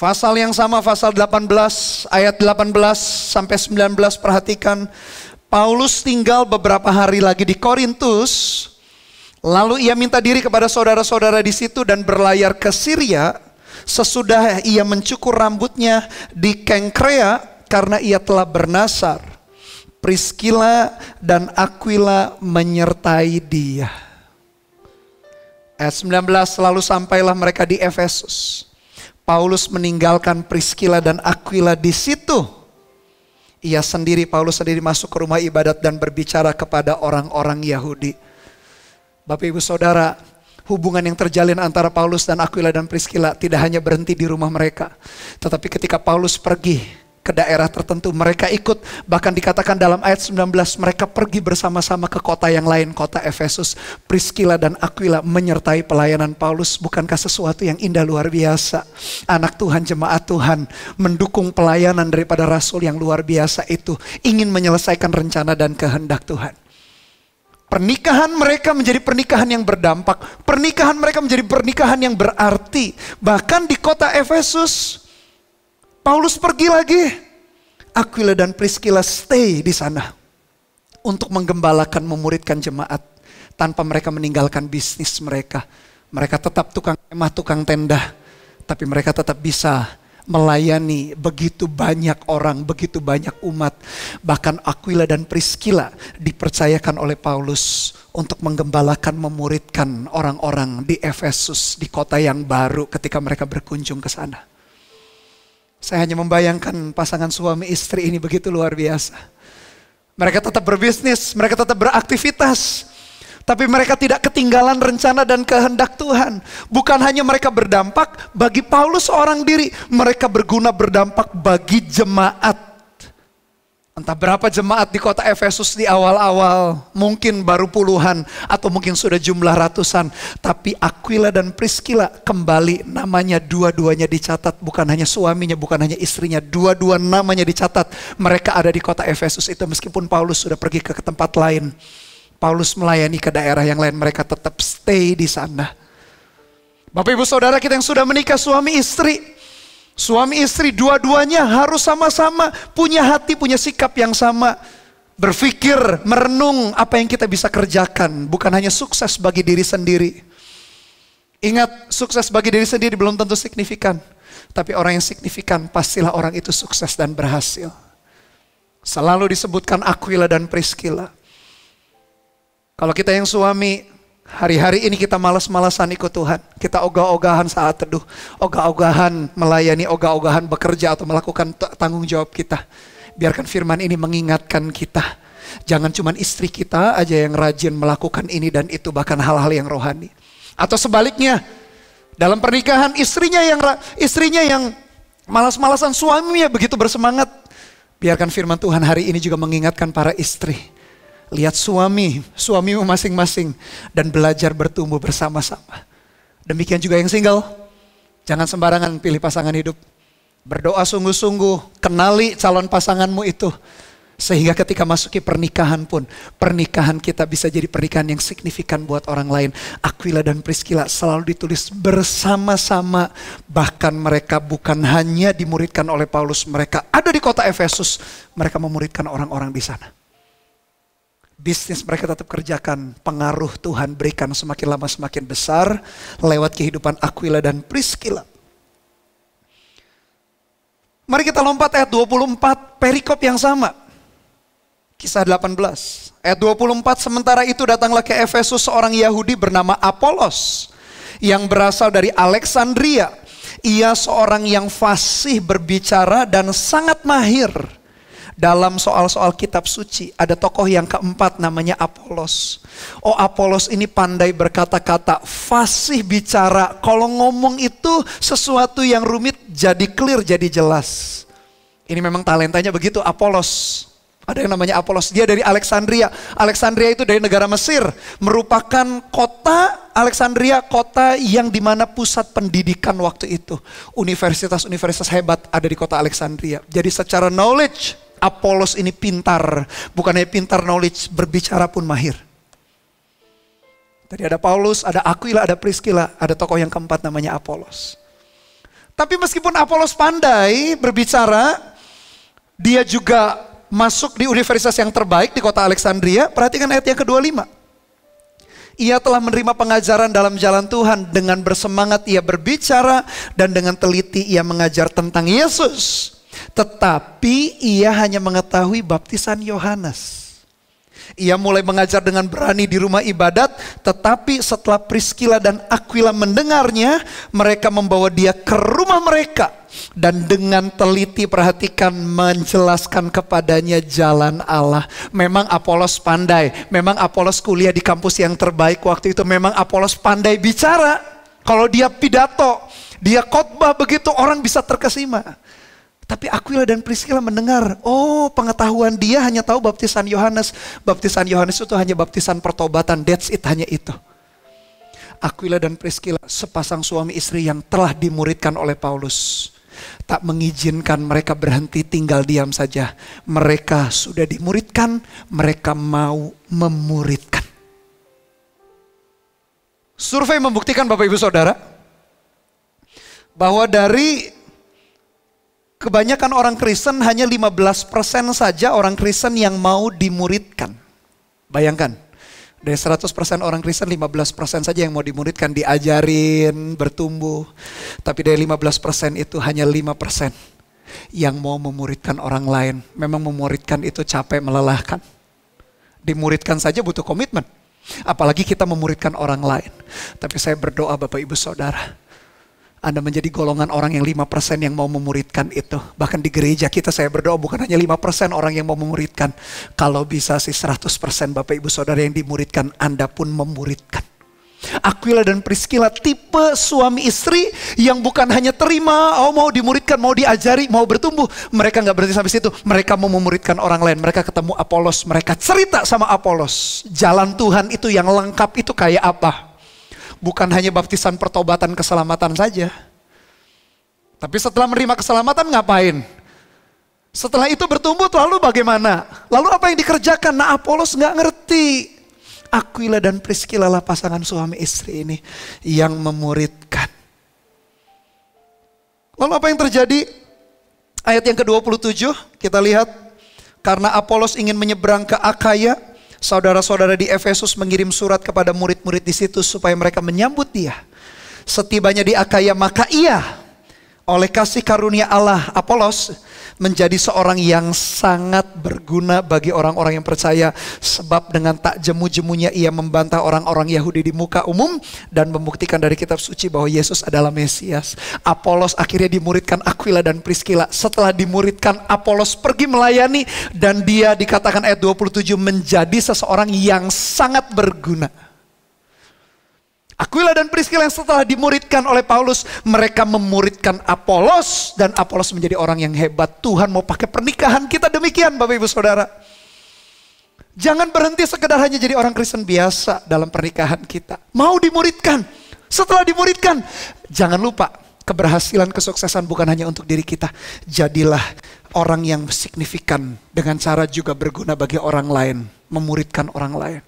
Pasal yang sama, pasal 18, ayat 18 sampai 19, perhatikan. Paulus tinggal beberapa hari lagi di Korintus. Lalu ia minta diri kepada saudara-saudara di situ dan berlayar ke Syria. Sesudah ia mencukur rambutnya di Kengkrea karena ia telah bernasar. Priscilla dan Aquila menyertai dia. Ayat 19, lalu sampailah mereka di Efesus. Paulus meninggalkan Priscilla dan Aquila di situ. Paulus sendiri masuk ke rumah ibadat dan berbicara kepada orang-orang Yahudi. Bapak Ibu Saudara, Hubungan yang terjalin antara Paulus dan Aquila dan Priscilla tidak hanya berhenti di rumah mereka. Tetapi ketika Paulus pergi ke daerah tertentu, mereka ikut. Bahkan dikatakan dalam ayat 19, mereka pergi bersama-sama ke kota yang lain, kota Efesus. Priscilla dan Aquila menyertai pelayanan Paulus. Bukankah sesuatu yang indah luar biasa? Anak Tuhan, jemaat Tuhan, mendukung pelayanan daripada rasul yang luar biasa itu. Ingin menyelesaikan rencana dan kehendak Tuhan. Pernikahan mereka menjadi pernikahan yang berdampak. Pernikahan mereka menjadi pernikahan yang berarti. Bahkan di kota Efesus, Paulus pergi lagi. Aquila dan Priscilla stay di sana untuk menggembalakan, memuridkan jemaat tanpa mereka meninggalkan bisnis mereka. Mereka tetap tukang kemah, tukang tenda, tapi mereka tetap bisa melayani begitu banyak orang, begitu banyak umat. Bahkan Aquila dan Priscilla dipercayakan oleh Paulus untuk menggembalakan, memuridkan orang-orang di Efesus, di kota yang baru ketika mereka berkunjung ke sana. Saya hanya membayangkan pasangan suami istri ini begitu luar biasa. Mereka tetap berbisnis, mereka tetap beraktivitas. Tapi mereka tidak ketinggalan rencana dan kehendak Tuhan. Bukan hanya mereka berdampak bagi Paulus seorang diri. Mereka berguna berdampak bagi jemaat. Entah berapa jemaat di kota Efesus di awal-awal. Mungkin baru puluhan atau mungkin sudah jumlah ratusan. Tapi Aquila dan Priscilla kembali namanya dua-duanya dicatat. Bukan hanya suaminya, bukan hanya istrinya. Dua-dua namanya dicatat. Mereka ada di kota Efesus itu meskipun Paulus sudah pergi ke tempat lain. Paulus melayani ke daerah yang lain, mereka tetap stay di sana. Bapak ibu saudara kita yang sudah menikah suami istri. Suami istri dua-duanya harus sama-sama punya hati, punya sikap yang sama. Berpikir, merenung apa yang kita bisa kerjakan. Bukan hanya sukses bagi diri sendiri. Ingat, sukses bagi diri sendiri belum tentu signifikan. Tapi orang yang signifikan pastilah orang itu sukses dan berhasil. Selalu disebutkan Aquila dan Priscilla. Kalau kita yang suami, hari-hari ini kita malas-malasan ikut Tuhan. Kita ogah-ogahan saat teduh, ogah-ogahan melayani, ogah-ogahan bekerja atau melakukan tanggung jawab kita. Biarkan firman ini mengingatkan kita. Jangan cuma istri kita aja yang rajin melakukan ini dan itu, bahkan hal-hal yang rohani. Atau sebaliknya, dalam pernikahan istrinya yang malas-malasan, suaminya begitu bersemangat. Biarkan firman Tuhan hari ini juga mengingatkan para istri. Lihat suamimu masing-masing dan belajar bertumbuh bersama-sama. Demikian juga yang single. Jangan sembarangan pilih pasangan hidup. Berdoa sungguh-sungguh, kenali calon pasanganmu itu. Sehingga ketika masuki pernikahan pun, pernikahan kita bisa jadi pernikahan yang signifikan buat orang lain. Aquila dan Priscilla selalu ditulis bersama-sama. Bahkan mereka bukan hanya dimuridkan oleh Paulus, mereka ada di kota Efesus. Mereka memuridkan orang-orang di sana. Bisnis mereka tetap kerjakan, pengaruh Tuhan berikan semakin lama semakin besar lewat kehidupan Aquila dan Priscilla. Mari kita lompat ayat 24, perikop yang sama. Kisah 18, ayat 24, sementara itu datanglah ke Efesus seorang Yahudi bernama Apolos yang berasal dari Alexandria. Ia seorang yang fasih berbicara dan sangat mahir dalam soal-soal kitab suci. Ada tokoh yang keempat namanya Apolos. Oh, Apolos ini pandai berkata-kata, fasih bicara. Kalau ngomong itu sesuatu yang rumit jadi clear, jadi jelas. Ini memang talentanya begitu Apolos. Ada yang namanya Apolos, dia dari Alexandria. Alexandria itu dari negara Mesir. Merupakan kota Alexandria, kota yang dimana pusat pendidikan waktu itu. Universitas-universitas hebat ada di kota Alexandria. Jadi secara knowledge, Apolos ini pintar, bukan hanya pintar knowledge, berbicara pun mahir. Tadi ada Paulus, ada Aquila, ada Priscilla, ada tokoh yang keempat namanya Apolos. Tapi meskipun Apolos pandai berbicara, dia juga masuk di universitas yang terbaik di kota Alexandria. Perhatikan ayat yang ke-25. Ia telah menerima pengajaran dalam jalan Tuhan, dengan bersemangat ia berbicara dan dengan teliti ia mengajar tentang Yesus. Tetapi ia hanya mengetahui baptisan Yohanes. Ia mulai mengajar dengan berani di rumah ibadat, tetapi setelah Priscilla dan Aquila mendengarnya, mereka membawa dia ke rumah mereka dan dengan teliti perhatikan menjelaskan kepadanya jalan Allah. Memang Apolos pandai, memang Apolos kuliah di kampus yang terbaik waktu itu, memang Apolos pandai bicara. Kalau dia pidato, dia khotbah begitu orang bisa terkesima. Tapi Aquila dan Priscilla mendengar, oh pengetahuan dia hanya tahu baptisan Yohanes. Baptisan Yohanes itu hanya baptisan pertobatan, that's it, hanya itu. Aquila dan Priscilla sepasang suami istri yang telah dimuridkan oleh Paulus. Tak mengizinkan mereka berhenti tinggal diam saja. Mereka sudah dimuridkan, mereka mau memuridkan. Survei membuktikan Bapak Ibu Saudara, bahwa dari kebanyakan orang Kristen hanya 15% saja orang Kristen yang mau dimuridkan. Bayangkan, dari 100% orang Kristen 15% saja yang mau dimuridkan, diajarin, bertumbuh. Tapi dari 15% itu hanya 5% yang mau memuridkan orang lain. Memang memuridkan itu capek, melelahkan. Dimuridkan saja butuh komitmen. Apalagi kita memuridkan orang lain. Tapi saya berdoa Bapak Ibu Saudara, Anda menjadi golongan orang yang 5% yang mau memuridkan itu. Bahkan di gereja kita saya berdoa bukan hanya 5% orang yang mau memuridkan. Kalau bisa sih 100% Bapak Ibu Saudara yang dimuridkan, Anda pun memuridkan. Aquila dan Priscilla tipe suami istri yang bukan hanya terima, oh mau dimuridkan, mau diajari, mau bertumbuh. Mereka gak berhenti sampai situ. Mereka mau memuridkan orang lain. Mereka ketemu Apolos, mereka cerita sama Apolos. Jalan Tuhan itu yang lengkap itu kayak apa? Bukan hanya baptisan pertobatan keselamatan saja. Tapi setelah menerima keselamatan ngapain? Setelah itu bertumbuh lalu bagaimana? Lalu apa yang dikerjakan? Nah Apolos gak ngerti. Aquila dan Priscilla lah pasangan suami istri ini yang memuridkan. Lalu apa yang terjadi? Ayat yang ke-27 kita lihat. Karena Apolos ingin menyeberang ke Akaya, saudara-saudara di Efesus mengirim surat kepada murid-murid di situ supaya mereka menyambut dia. Setibanya di Akaya maka ia oleh kasih karunia Allah Apolos menjadi seorang yang sangat berguna bagi orang-orang yang percaya. Sebab dengan tak jemu-jemunya ia membantah orang-orang Yahudi di muka umum dan membuktikan dari kitab suci bahwa Yesus adalah Mesias. Apolos akhirnya dimuridkan Aquila dan Priscilla. Setelah dimuridkan, Apolos pergi melayani dan dia dikatakan ayat 27 menjadi seseorang yang sangat berguna. Aquila dan Priscilla yang setelah dimuridkan oleh Paulus, mereka memuridkan Apolos dan Apolos menjadi orang yang hebat. Tuhan mau pakai pernikahan kita demikian Bapak Ibu Saudara. Jangan berhenti sekedar hanya jadi orang Kristen biasa dalam pernikahan kita. Mau dimuridkan. Setelah dimuridkan, jangan lupa keberhasilan, kesuksesan bukan hanya untuk diri kita. Jadilah orang yang signifikan dengan cara juga berguna bagi orang lain. Memuridkan orang lain.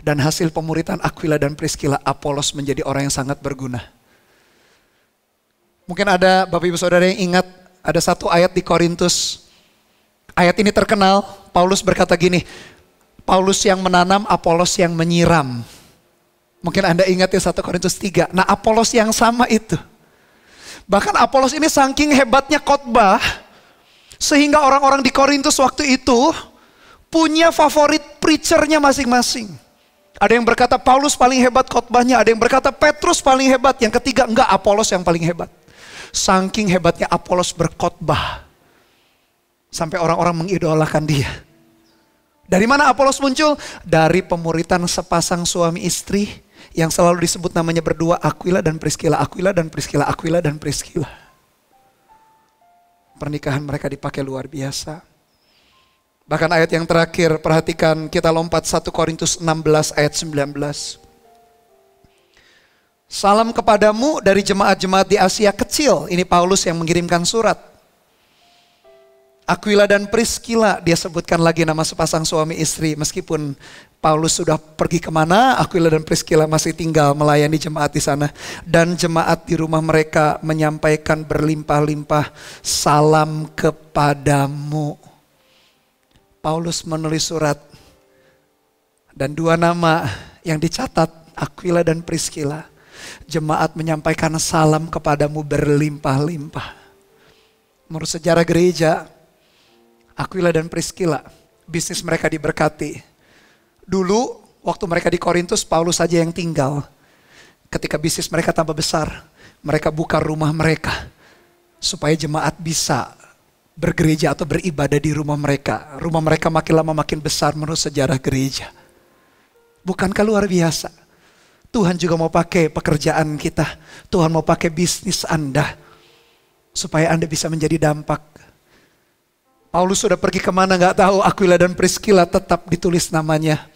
Dan hasil pemuridan Aquila dan Priscilla, Apolos menjadi orang yang sangat berguna. Mungkin ada Bapak Ibu Saudara yang ingat ada satu ayat di Korintus. Ayat ini terkenal, Paulus berkata gini, Paulus yang menanam, Apolos yang menyiram. Mungkin Anda ingat ya 1 Korintus 3. Nah Apolos yang sama itu. Bahkan Apolos ini saking hebatnya khotbah, sehingga orang-orang di Korintus waktu itu punya favorit preachernya masing-masing. Ada yang berkata Paulus paling hebat khotbahnya, ada yang berkata Petrus paling hebat, yang ketiga enggak, Apolos yang paling hebat. Saking hebatnya Apolos berkhotbah, sampai orang-orang mengidolakan dia. Dari mana Apolos muncul? Dari pemuridan sepasang suami istri yang selalu disebut namanya berdua, Aquila dan Priscilla, Aquila dan Priscilla, Aquila dan Priscilla. Pernikahan mereka dipakai luar biasa. Bahkan ayat yang terakhir, perhatikan, kita lompat 1 Korintus 16 ayat 19. Salam kepadamu dari jemaat-jemaat di Asia kecil. Ini Paulus yang mengirimkan surat. Aquila dan Priscilla, dia sebutkan lagi nama sepasang suami istri. Meskipun Paulus sudah pergi kemana, Aquila dan Priscilla masih tinggal melayani jemaat di sana. Dan jemaat di rumah mereka menyampaikan berlimpah-limpah salam kepadamu. Paulus menulis surat dan dua nama yang dicatat, Aquila dan Priscilla. Jemaat menyampaikan salam kepadamu berlimpah-limpah. Menurut sejarah gereja, Aquila dan Priscilla bisnis mereka diberkati. Dulu waktu mereka di Korintus, Paulus saja yang tinggal. Ketika bisnis mereka tambah besar, mereka buka rumah mereka supaya jemaat bisa bergereja atau beribadah di rumah mereka. Rumah mereka makin lama makin besar menurut sejarah gereja. Bukankah luar biasa? Tuhan juga mau pakai pekerjaan kita. Tuhan mau pakai bisnis Anda. Supaya Anda bisa menjadi dampak. Paulus sudah pergi kemana gak tahu. Aquila dan Priscilla tetap ditulis namanya.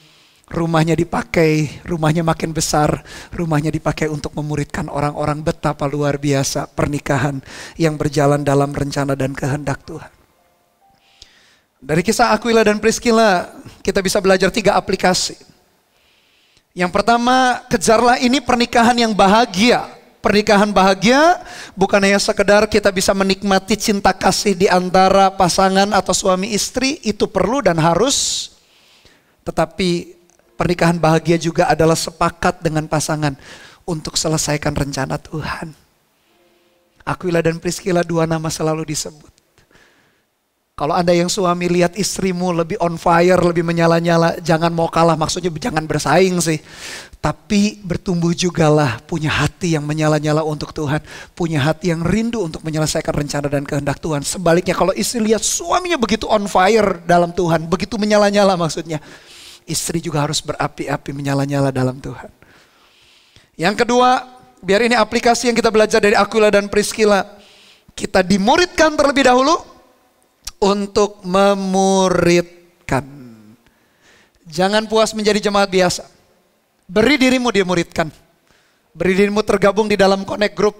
Rumahnya dipakai, rumahnya makin besar. Rumahnya dipakai untuk memuridkan orang-orang. Betapa luar biasa pernikahan yang berjalan dalam rencana dan kehendak Tuhan. Dari kisah Aquila dan Priscilla, kita bisa belajar 3 aplikasi. Yang pertama, kejarlah ini pernikahan yang bahagia. Pernikahan bahagia bukan hanya sekedar kita bisa menikmati cinta kasih di antara pasangan atau suami istri. Itu perlu dan harus. Tetapi pernikahan bahagia juga adalah sepakat dengan pasangan untuk selesaikan rencana Tuhan. Aquila dan Priscilla 2 nama selalu disebut. Kalau Anda yang suami lihat istrimu lebih on fire, lebih menyala-nyala, jangan mau kalah, maksudnya jangan bersaing sih. Tapi bertumbuh jugalah punya hati yang menyala-nyala untuk Tuhan. Punya hati yang rindu untuk menyelesaikan rencana dan kehendak Tuhan. Sebaliknya kalau istri lihat suaminya begitu on fire dalam Tuhan, begitu menyala-nyala maksudnya. Istri juga harus berapi-api menyala-nyala dalam Tuhan. Yang kedua, biar ini aplikasi yang kita belajar dari Aquila dan Priscilla. Kita dimuridkan terlebih dahulu. Untuk memuridkan. Jangan puas menjadi jemaat biasa. Beri dirimu dimuridkan. Beri dirimu tergabung di dalam connect group.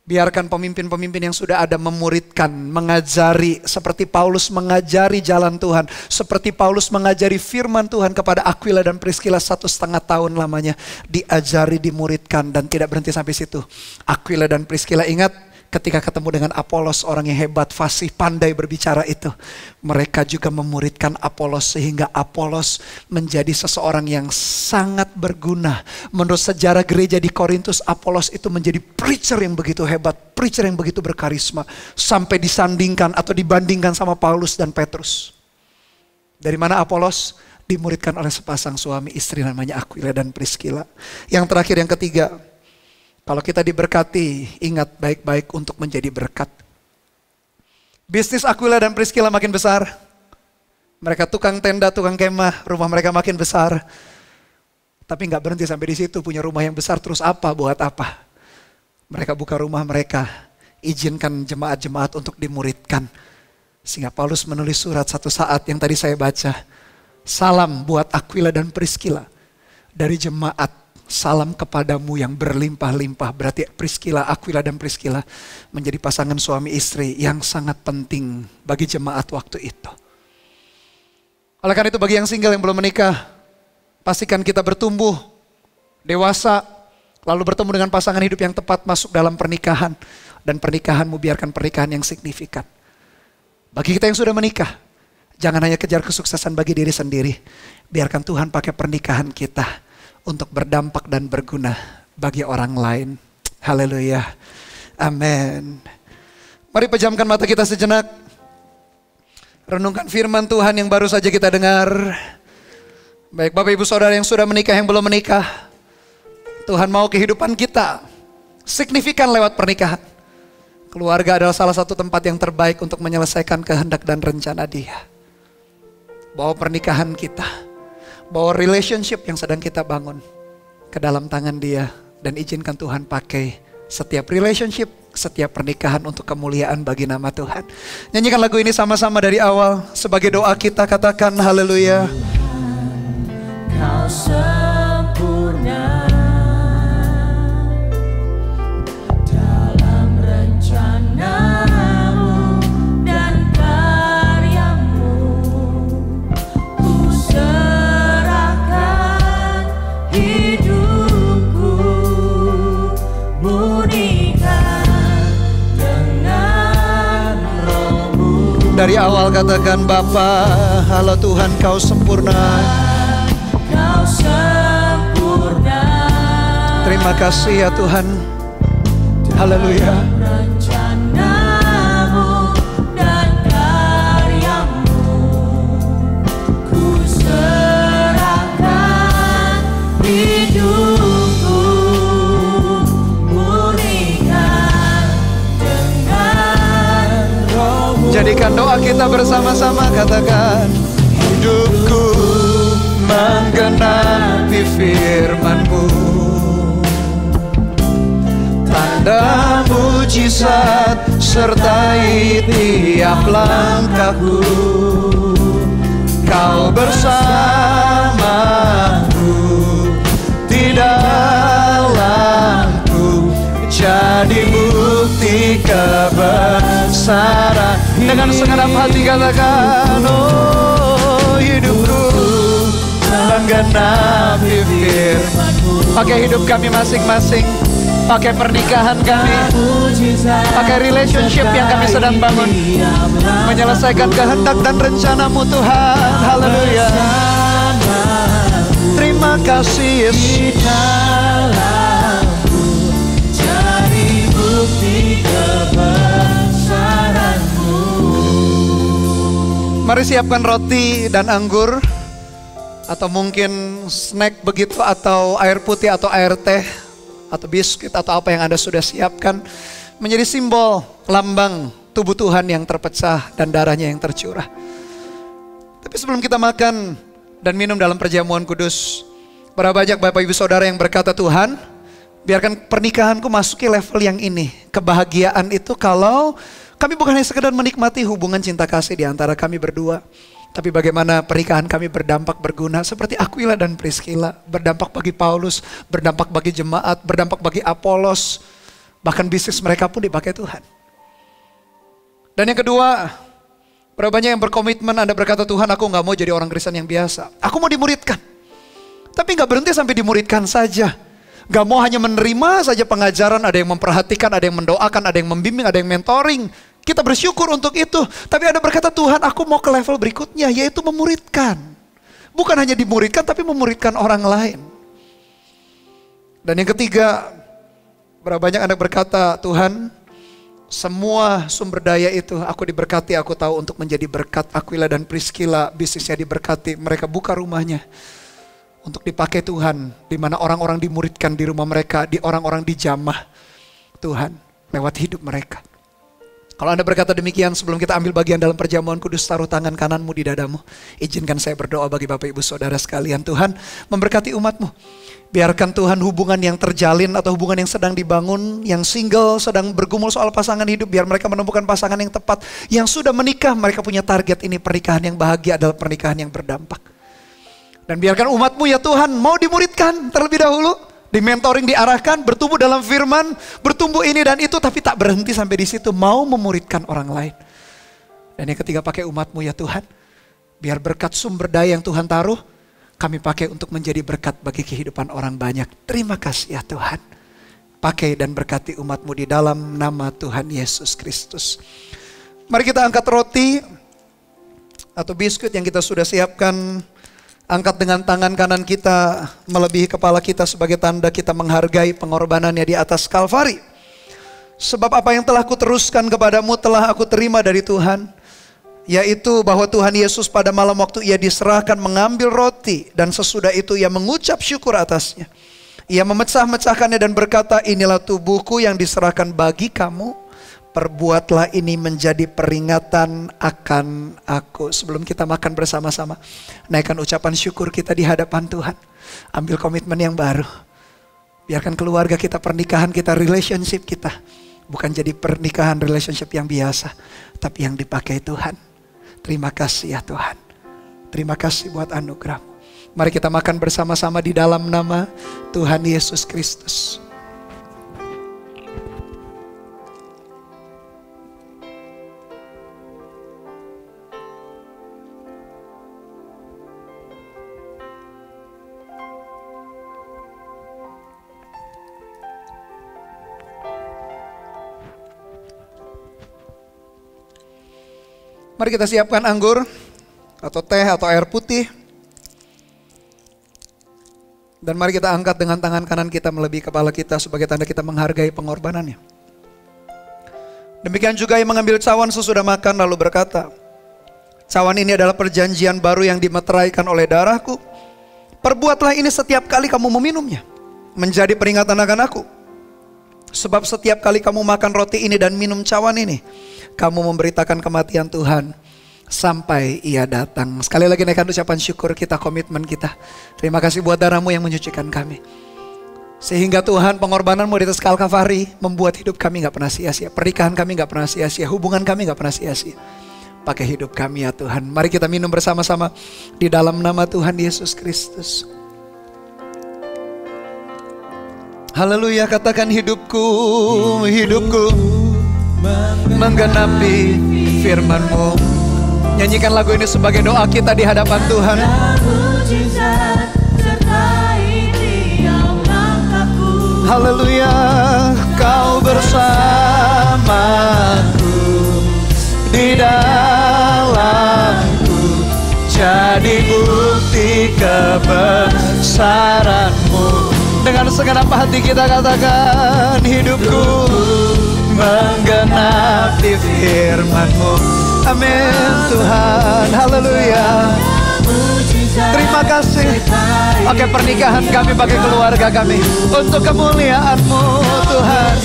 Biarkan pemimpin-pemimpin yang sudah ada memuridkan, mengajari. Seperti Paulus mengajari jalan Tuhan. Seperti Paulus mengajari firman Tuhan kepada Aquila dan Priscilla 1,5 tahun lamanya. Diajari, dimuridkan dan tidak berhenti sampai situ. Aquila dan Priscilla ingat. Ketika ketemu dengan Apolos, orang yang hebat, fasih, pandai berbicara itu. Mereka juga memuridkan Apolos sehingga Apolos menjadi seseorang yang sangat berguna. Menurut sejarah gereja di Korintus, Apolos itu menjadi preacher yang begitu hebat. Preacher yang begitu berkarisma. Sampai disandingkan atau dibandingkan sama Paulus dan Petrus. Dari mana Apolos? Dimuridkan oleh sepasang suami istri namanya Aquila dan Priscilla. Yang terakhir, yang ketiga. Kalau kita diberkati, ingat baik-baik untuk menjadi berkat. Bisnis Aquila dan Priscilla makin besar. Mereka tukang tenda, tukang kemah, rumah mereka makin besar. Tapi gak berhenti sampai di situ, punya rumah yang besar terus apa, buat apa? Mereka buka rumah mereka, izinkan jemaat-jemaat untuk dimuridkan. Sehingga Paulus menulis surat satu saat yang tadi saya baca. Salam buat Aquila dan Priscilla dari jemaat. Salam kepadamu yang berlimpah-limpah. Berarti Priscilla, Aquila dan Priscilla menjadi pasangan suami istri yang sangat penting bagi jemaat waktu itu. Oleh karena itu bagi yang single yang belum menikah, pastikan kita bertumbuh, dewasa, lalu bertemu dengan pasangan hidup yang tepat masuk dalam pernikahan. Dan pernikahanmu biarkan pernikahan yang signifikan. Bagi kita yang sudah menikah, jangan hanya kejar kesuksesan bagi diri sendiri. Biarkan Tuhan pakai pernikahan kita untuk berdampak dan berguna bagi orang lain. Haleluya. Amin. Mari pejamkan mata kita sejenak. Renungkan firman Tuhan yang baru saja kita dengar. Baik Bapak Ibu Saudara yang sudah menikah, yang belum menikah. Tuhan mau kehidupan kita signifikan lewat pernikahan. Keluarga adalah salah satu tempat yang terbaik untuk menyelesaikan kehendak dan rencana Dia. Bawa pernikahan kita, bawa relationship yang sedang kita bangun ke dalam tangan Dia. Dan izinkan Tuhan pakai setiap relationship, setiap pernikahan untuk kemuliaan bagi nama Tuhan. Nyanyikan lagu ini sama-sama dari awal. Sebagai doa kita katakan haleluya. Kau sempurna dalam rencanamu dan karyamu. Ku serahkan hidupku, murnikan dengan rohmu. Dari awal katakan Bapa, halo Tuhan Kau sempurna. Kau sempurna. Terima kasih ya Tuhan. Haleluya. Rencanamu dan karyamu. Jadikan doa kita bersama-sama, katakan, hidupku menggenapi firman-Mu, tanda mujizat sertai tiap langkahku. Kau bersamaku di dalamku, jadi bukti kebesaran. Dengan segenap hati katakan, oh hidupku menggenapi firman-Mu. Pakai hidup kami masing-masing, pakai pernikahan kami, pakai relationship yang kami sedang bangun, menyelesaikan kehendak dan rencana-Mu Tuhan. Haleluya. Terima kasih Yesus. Jadi bukti kebesaran-Mu. Mari siapkan roti dan anggur, atau mungkin snack begitu, atau air putih atau air teh, atau biskuit atau apa yang Anda sudah siapkan, menjadi simbol lambang tubuh Tuhan yang terpecah dan darahnya yang tercurah. Tapi sebelum kita makan dan minum dalam perjamuan kudus, berapa banyak Bapak Ibu Saudara yang berkata, Tuhan, biarkan pernikahanku masuki level yang ini. Kebahagiaan itu kalau kami bukan hanya sekedar menikmati hubungan cinta kasih di antara kami berdua, tapi bagaimana pernikahan kami berdampak berguna seperti Aquila dan Priscilla, berdampak bagi Paulus, berdampak bagi jemaat, berdampak bagi Apolos, bahkan bisnis mereka pun dipakai Tuhan. Dan yang kedua, berapa banyak yang berkomitmen Anda berkata, Tuhan, aku gak mau jadi orang Kristen yang biasa, aku mau dimuridkan. Tapi gak berhenti sampai dimuridkan saja, gak mau hanya menerima saja pengajaran, ada yang memperhatikan, ada yang mendoakan, ada yang membimbing, ada yang mentoring. Kita bersyukur untuk itu. Tapi Anda berkata, Tuhan, aku mau ke level berikutnya, yaitu memuridkan. Bukan hanya dimuridkan, tapi memuridkan orang lain. Dan yang ketiga, berapa banyak Anda berkata, Tuhan, semua sumber daya itu aku diberkati, aku tahu untuk menjadi berkat. Aquila dan Priscilla bisnisnya diberkati, mereka buka rumahnya untuk dipakai Tuhan, di mana orang-orang dimuridkan di rumah mereka, di orang-orang dijamah Tuhan lewat hidup mereka. Kalau Anda berkata demikian, sebelum kita ambil bagian dalam perjamuan kudus, taruh tangan kananmu di dadamu. Izinkan saya berdoa bagi Bapak Ibu Saudara sekalian. Tuhan memberkati umat-Mu. Biarkan Tuhan hubungan yang terjalin atau hubungan yang sedang dibangun, yang single, sedang bergumul soal pasangan hidup, biar mereka menemukan pasangan yang tepat. Yang sudah menikah, mereka punya target ini, pernikahan yang bahagia adalah pernikahan yang berdampak. Dan biarkan umat-Mu ya Tuhan mau dimuridkan terlebih dahulu, di mentoring, diarahkan, bertumbuh dalam firman, bertumbuh ini dan itu, tapi tak berhenti sampai di situ, mau memuridkan orang lain. Dan yang ketiga, pakai umat-Mu ya Tuhan, biar berkat sumber daya yang Tuhan taruh, kami pakai untuk menjadi berkat bagi kehidupan orang banyak. Terima kasih ya Tuhan. Pakai dan berkati umat-Mu di dalam nama Tuhan Yesus Kristus. Mari kita angkat roti atau biskuit yang kita sudah siapkan. Angkat dengan tangan kanan kita melebihi kepala kita sebagai tanda kita menghargai pengorbanannya di atas Kalvari. Sebab apa yang telah kuteruskan kepadamu telah aku terima dari Tuhan, yaitu bahwa Tuhan Yesus pada malam waktu ia diserahkan mengambil roti, dan sesudah itu ia mengucap syukur atasnya. Ia memecah-mecahkannya dan berkata, inilah tubuhku yang diserahkan bagi kamu. Perbuatlah ini menjadi peringatan akan aku. Sebelum kita makan bersama-sama, naikkan ucapan syukur kita di hadapan Tuhan. Ambil komitmen yang baru. Biarkan keluarga kita, pernikahan kita, relationship kita bukan jadi pernikahan relationship yang biasa, tapi yang dipakai Tuhan. Terima kasih ya Tuhan. Terima kasih buat anugerah-Mu. Mari kita makan bersama-sama di dalam nama Tuhan Yesus Kristus. Mari kita siapkan anggur atau teh atau air putih. Dan mari kita angkat dengan tangan kanan kita melebihi kepala kita sebagai tanda kita menghargai pengorbanannya. Demikian juga yang mengambil cawan sesudah makan lalu berkata, cawan ini adalah perjanjian baru yang dimeteraikan oleh darahku. Perbuatlah ini setiap kali kamu meminumnya, menjadi peringatan akan aku. Sebab setiap kali kamu makan roti ini dan minum cawan ini, kamu memberitakan kematian Tuhan sampai Ia datang. Sekali lagi naikkan ucapan syukur kita, komitmen kita. Terima kasih buat darah-Mu yang menyucikan kami. Sehingga Tuhan, pengorbanan-Mu di atas Kalvari membuat hidup kami gak pernah sia-sia. Pernikahan kami gak pernah sia-sia. Hubungan kami gak pernah sia-sia. Pakai hidup kami ya Tuhan. Mari kita minum bersama-sama di dalam nama Tuhan Yesus Kristus. Haleluya, katakan hidupku, hidupku menggenapi firman-Mu. Nyanyikan lagu ini sebagai doa kita di hadapan Tuhan. Haleluya, Kau bersamaku, di dalamku, jadi bukti kebesaran-Mu. Dengan segenap hati kita katakan, hidupku menggenapi firman-Mu. Amin Tuhan, haleluya. Terima kasih. Pakai pernikahan kami, pakai keluarga kami, untuk kemuliaan-Mu Tuhan.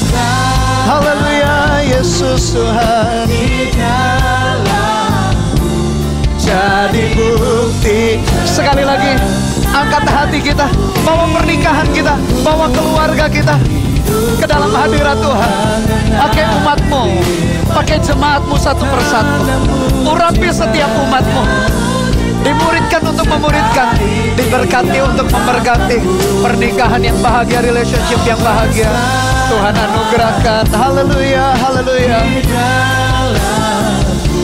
Haleluya, Yesus Tuhan. Jadi bukti. Sekali lagi, angkat hati kita, bawa pernikahan kita, bawa keluarga kita ke dalam hadirat Tuhan. Pakai umat-Mu, pakai jemaat-Mu satu persatu. Urapi setiap umat-Mu. Dimuridkan untuk memuridkan, diberkati untuk memberkati. Pernikahan yang bahagia, relationship yang bahagia, Tuhan anugerahkan. Haleluya, haleluya.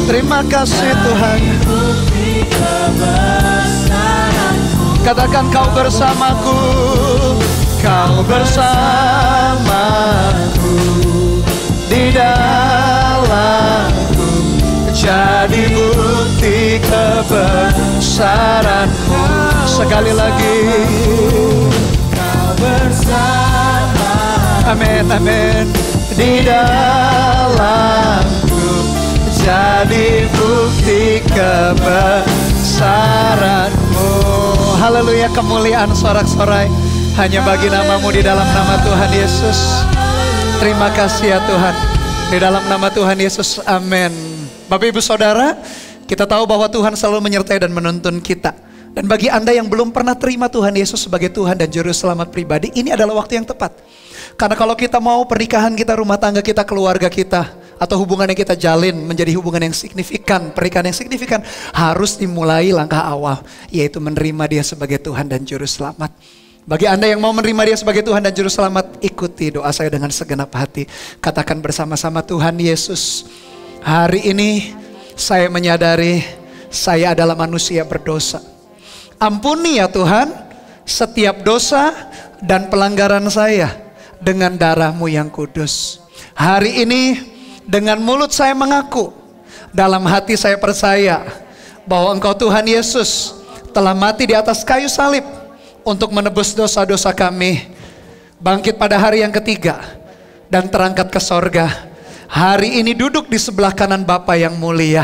Terima kasih Tuhan. Katakan, Kau bersamaku, Kau bersamaku, di dalamku, jadi bukti kebesaran-Mu. Sekali lagi, Kau bersama. Amin, amin. Di dalamku, jadi bukti kebesaran-Mu. Haleluya, kemuliaan sorak-sorai hanya bagi nama-Mu di dalam nama Tuhan Yesus. Terima kasih ya Tuhan. Di dalam nama Tuhan Yesus, amin. Bapak Ibu Saudara, kita tahu bahwa Tuhan selalu menyertai dan menuntun kita. Dan bagi Anda yang belum pernah terima Tuhan Yesus sebagai Tuhan dan Juru Selamat pribadi, ini adalah waktu yang tepat. Karena kalau kita mau pernikahan kita, rumah tangga kita, keluarga kita, atau hubungan yang kita jalin menjadi hubungan yang signifikan, pernikahan yang signifikan, harus dimulai langkah awal, yaitu menerima Dia sebagai Tuhan dan Juru Selamat. Bagi Anda yang mau menerima Dia sebagai Tuhan dan Juru Selamat, ikuti doa saya dengan segenap hati. Katakan bersama-sama, Tuhan Yesus, hari ini saya menyadari saya adalah manusia berdosa. Ampuni ya Tuhan setiap dosa dan pelanggaran saya dengan darah-Mu yang kudus. Hari ini dengan mulut saya mengaku, dalam hati saya percaya bahwa Engkau Tuhan Yesus telah mati di atas kayu salib untuk menebus dosa-dosa kami, bangkit pada hari yang ketiga dan terangkat ke sorga. Hari ini duduk di sebelah kanan Bapa yang mulia.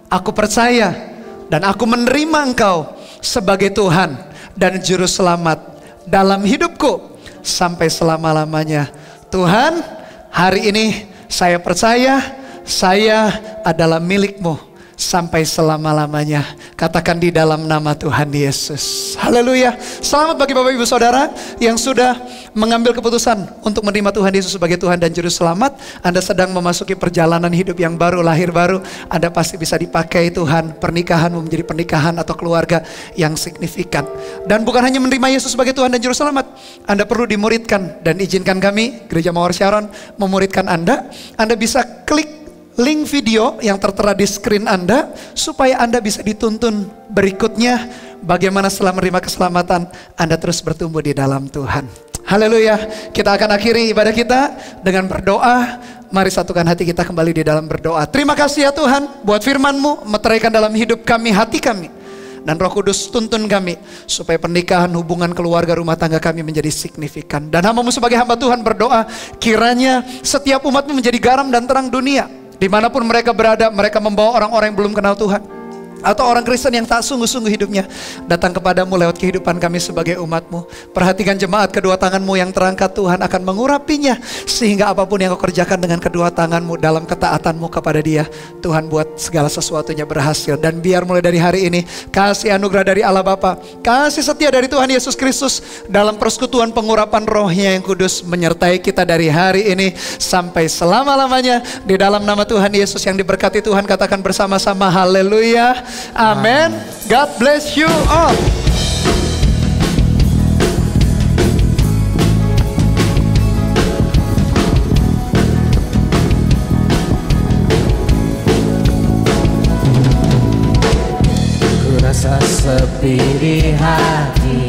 Aku percaya dan aku menerima Engkau sebagai Tuhan dan Juru Selamat dalam hidupku sampai selama-lamanya. Tuhan, hari ini saya percaya saya adalah milik-Mu sampai selama-lamanya. Katakan di dalam nama Tuhan Yesus. Haleluya. Selamat bagi Bapak Ibu Saudara yang sudah mengambil keputusan untuk menerima Tuhan Yesus sebagai Tuhan dan Juru Selamat. Anda sedang memasuki perjalanan hidup yang baru, lahir baru. Anda pasti bisa dipakai Tuhan. Pernikahanmu menjadi pernikahan atau keluarga yang signifikan. Dan bukan hanya menerima Yesus sebagai Tuhan dan Juru Selamat, Anda perlu dimuridkan. Dan izinkan kami, Gereja Mawar Sharon, memuridkan Anda. Anda bisa klik link video yang tertera di screen Anda, supaya Anda bisa dituntun berikutnya bagaimana setelah menerima keselamatan Anda terus bertumbuh di dalam Tuhan. Haleluya. Kita akan akhiri ibadah kita dengan berdoa. Mari satukan hati kita kembali di dalam berdoa. Terima kasih ya Tuhan buat firman-Mu, meteraikan dalam hidup kami, hati kami. Dan Roh Kudus tuntun kami supaya pernikahan, hubungan keluarga, rumah tangga kami menjadi signifikan. Dan hamba-Mu sebagai hamba Tuhan berdoa, kiranya setiap umat-Mu menjadi garam dan terang dunia. Dimanapun mereka berada, mereka membawa orang-orang yang belum kenal Tuhan. atau orang Kristen yang tak sungguh-sungguh hidupnya datang kepadamu lewat kehidupan kami sebagai umat-Mu. Perhatikan jemaat, kedua tangan-Mu yang terangkat Tuhan akan mengurapinya, sehingga apapun yang Kau kerjakan dengan kedua tangan-Mu dalam ketaatanmu kepada Dia, Tuhan buat segala sesuatunya berhasil. Dan biar mulai dari hari ini kasih anugerah dari Allah Bapa, kasih setia dari Tuhan Yesus Kristus dalam persekutuan pengurapan Roh-Nya yang kudus menyertai kita dari hari ini sampai selama-lamanya. Di dalam nama Tuhan Yesus yang diberkati Tuhan, katakan bersama-sama haleluya. Amen. God bless you all. Ku rasa sepi di hati.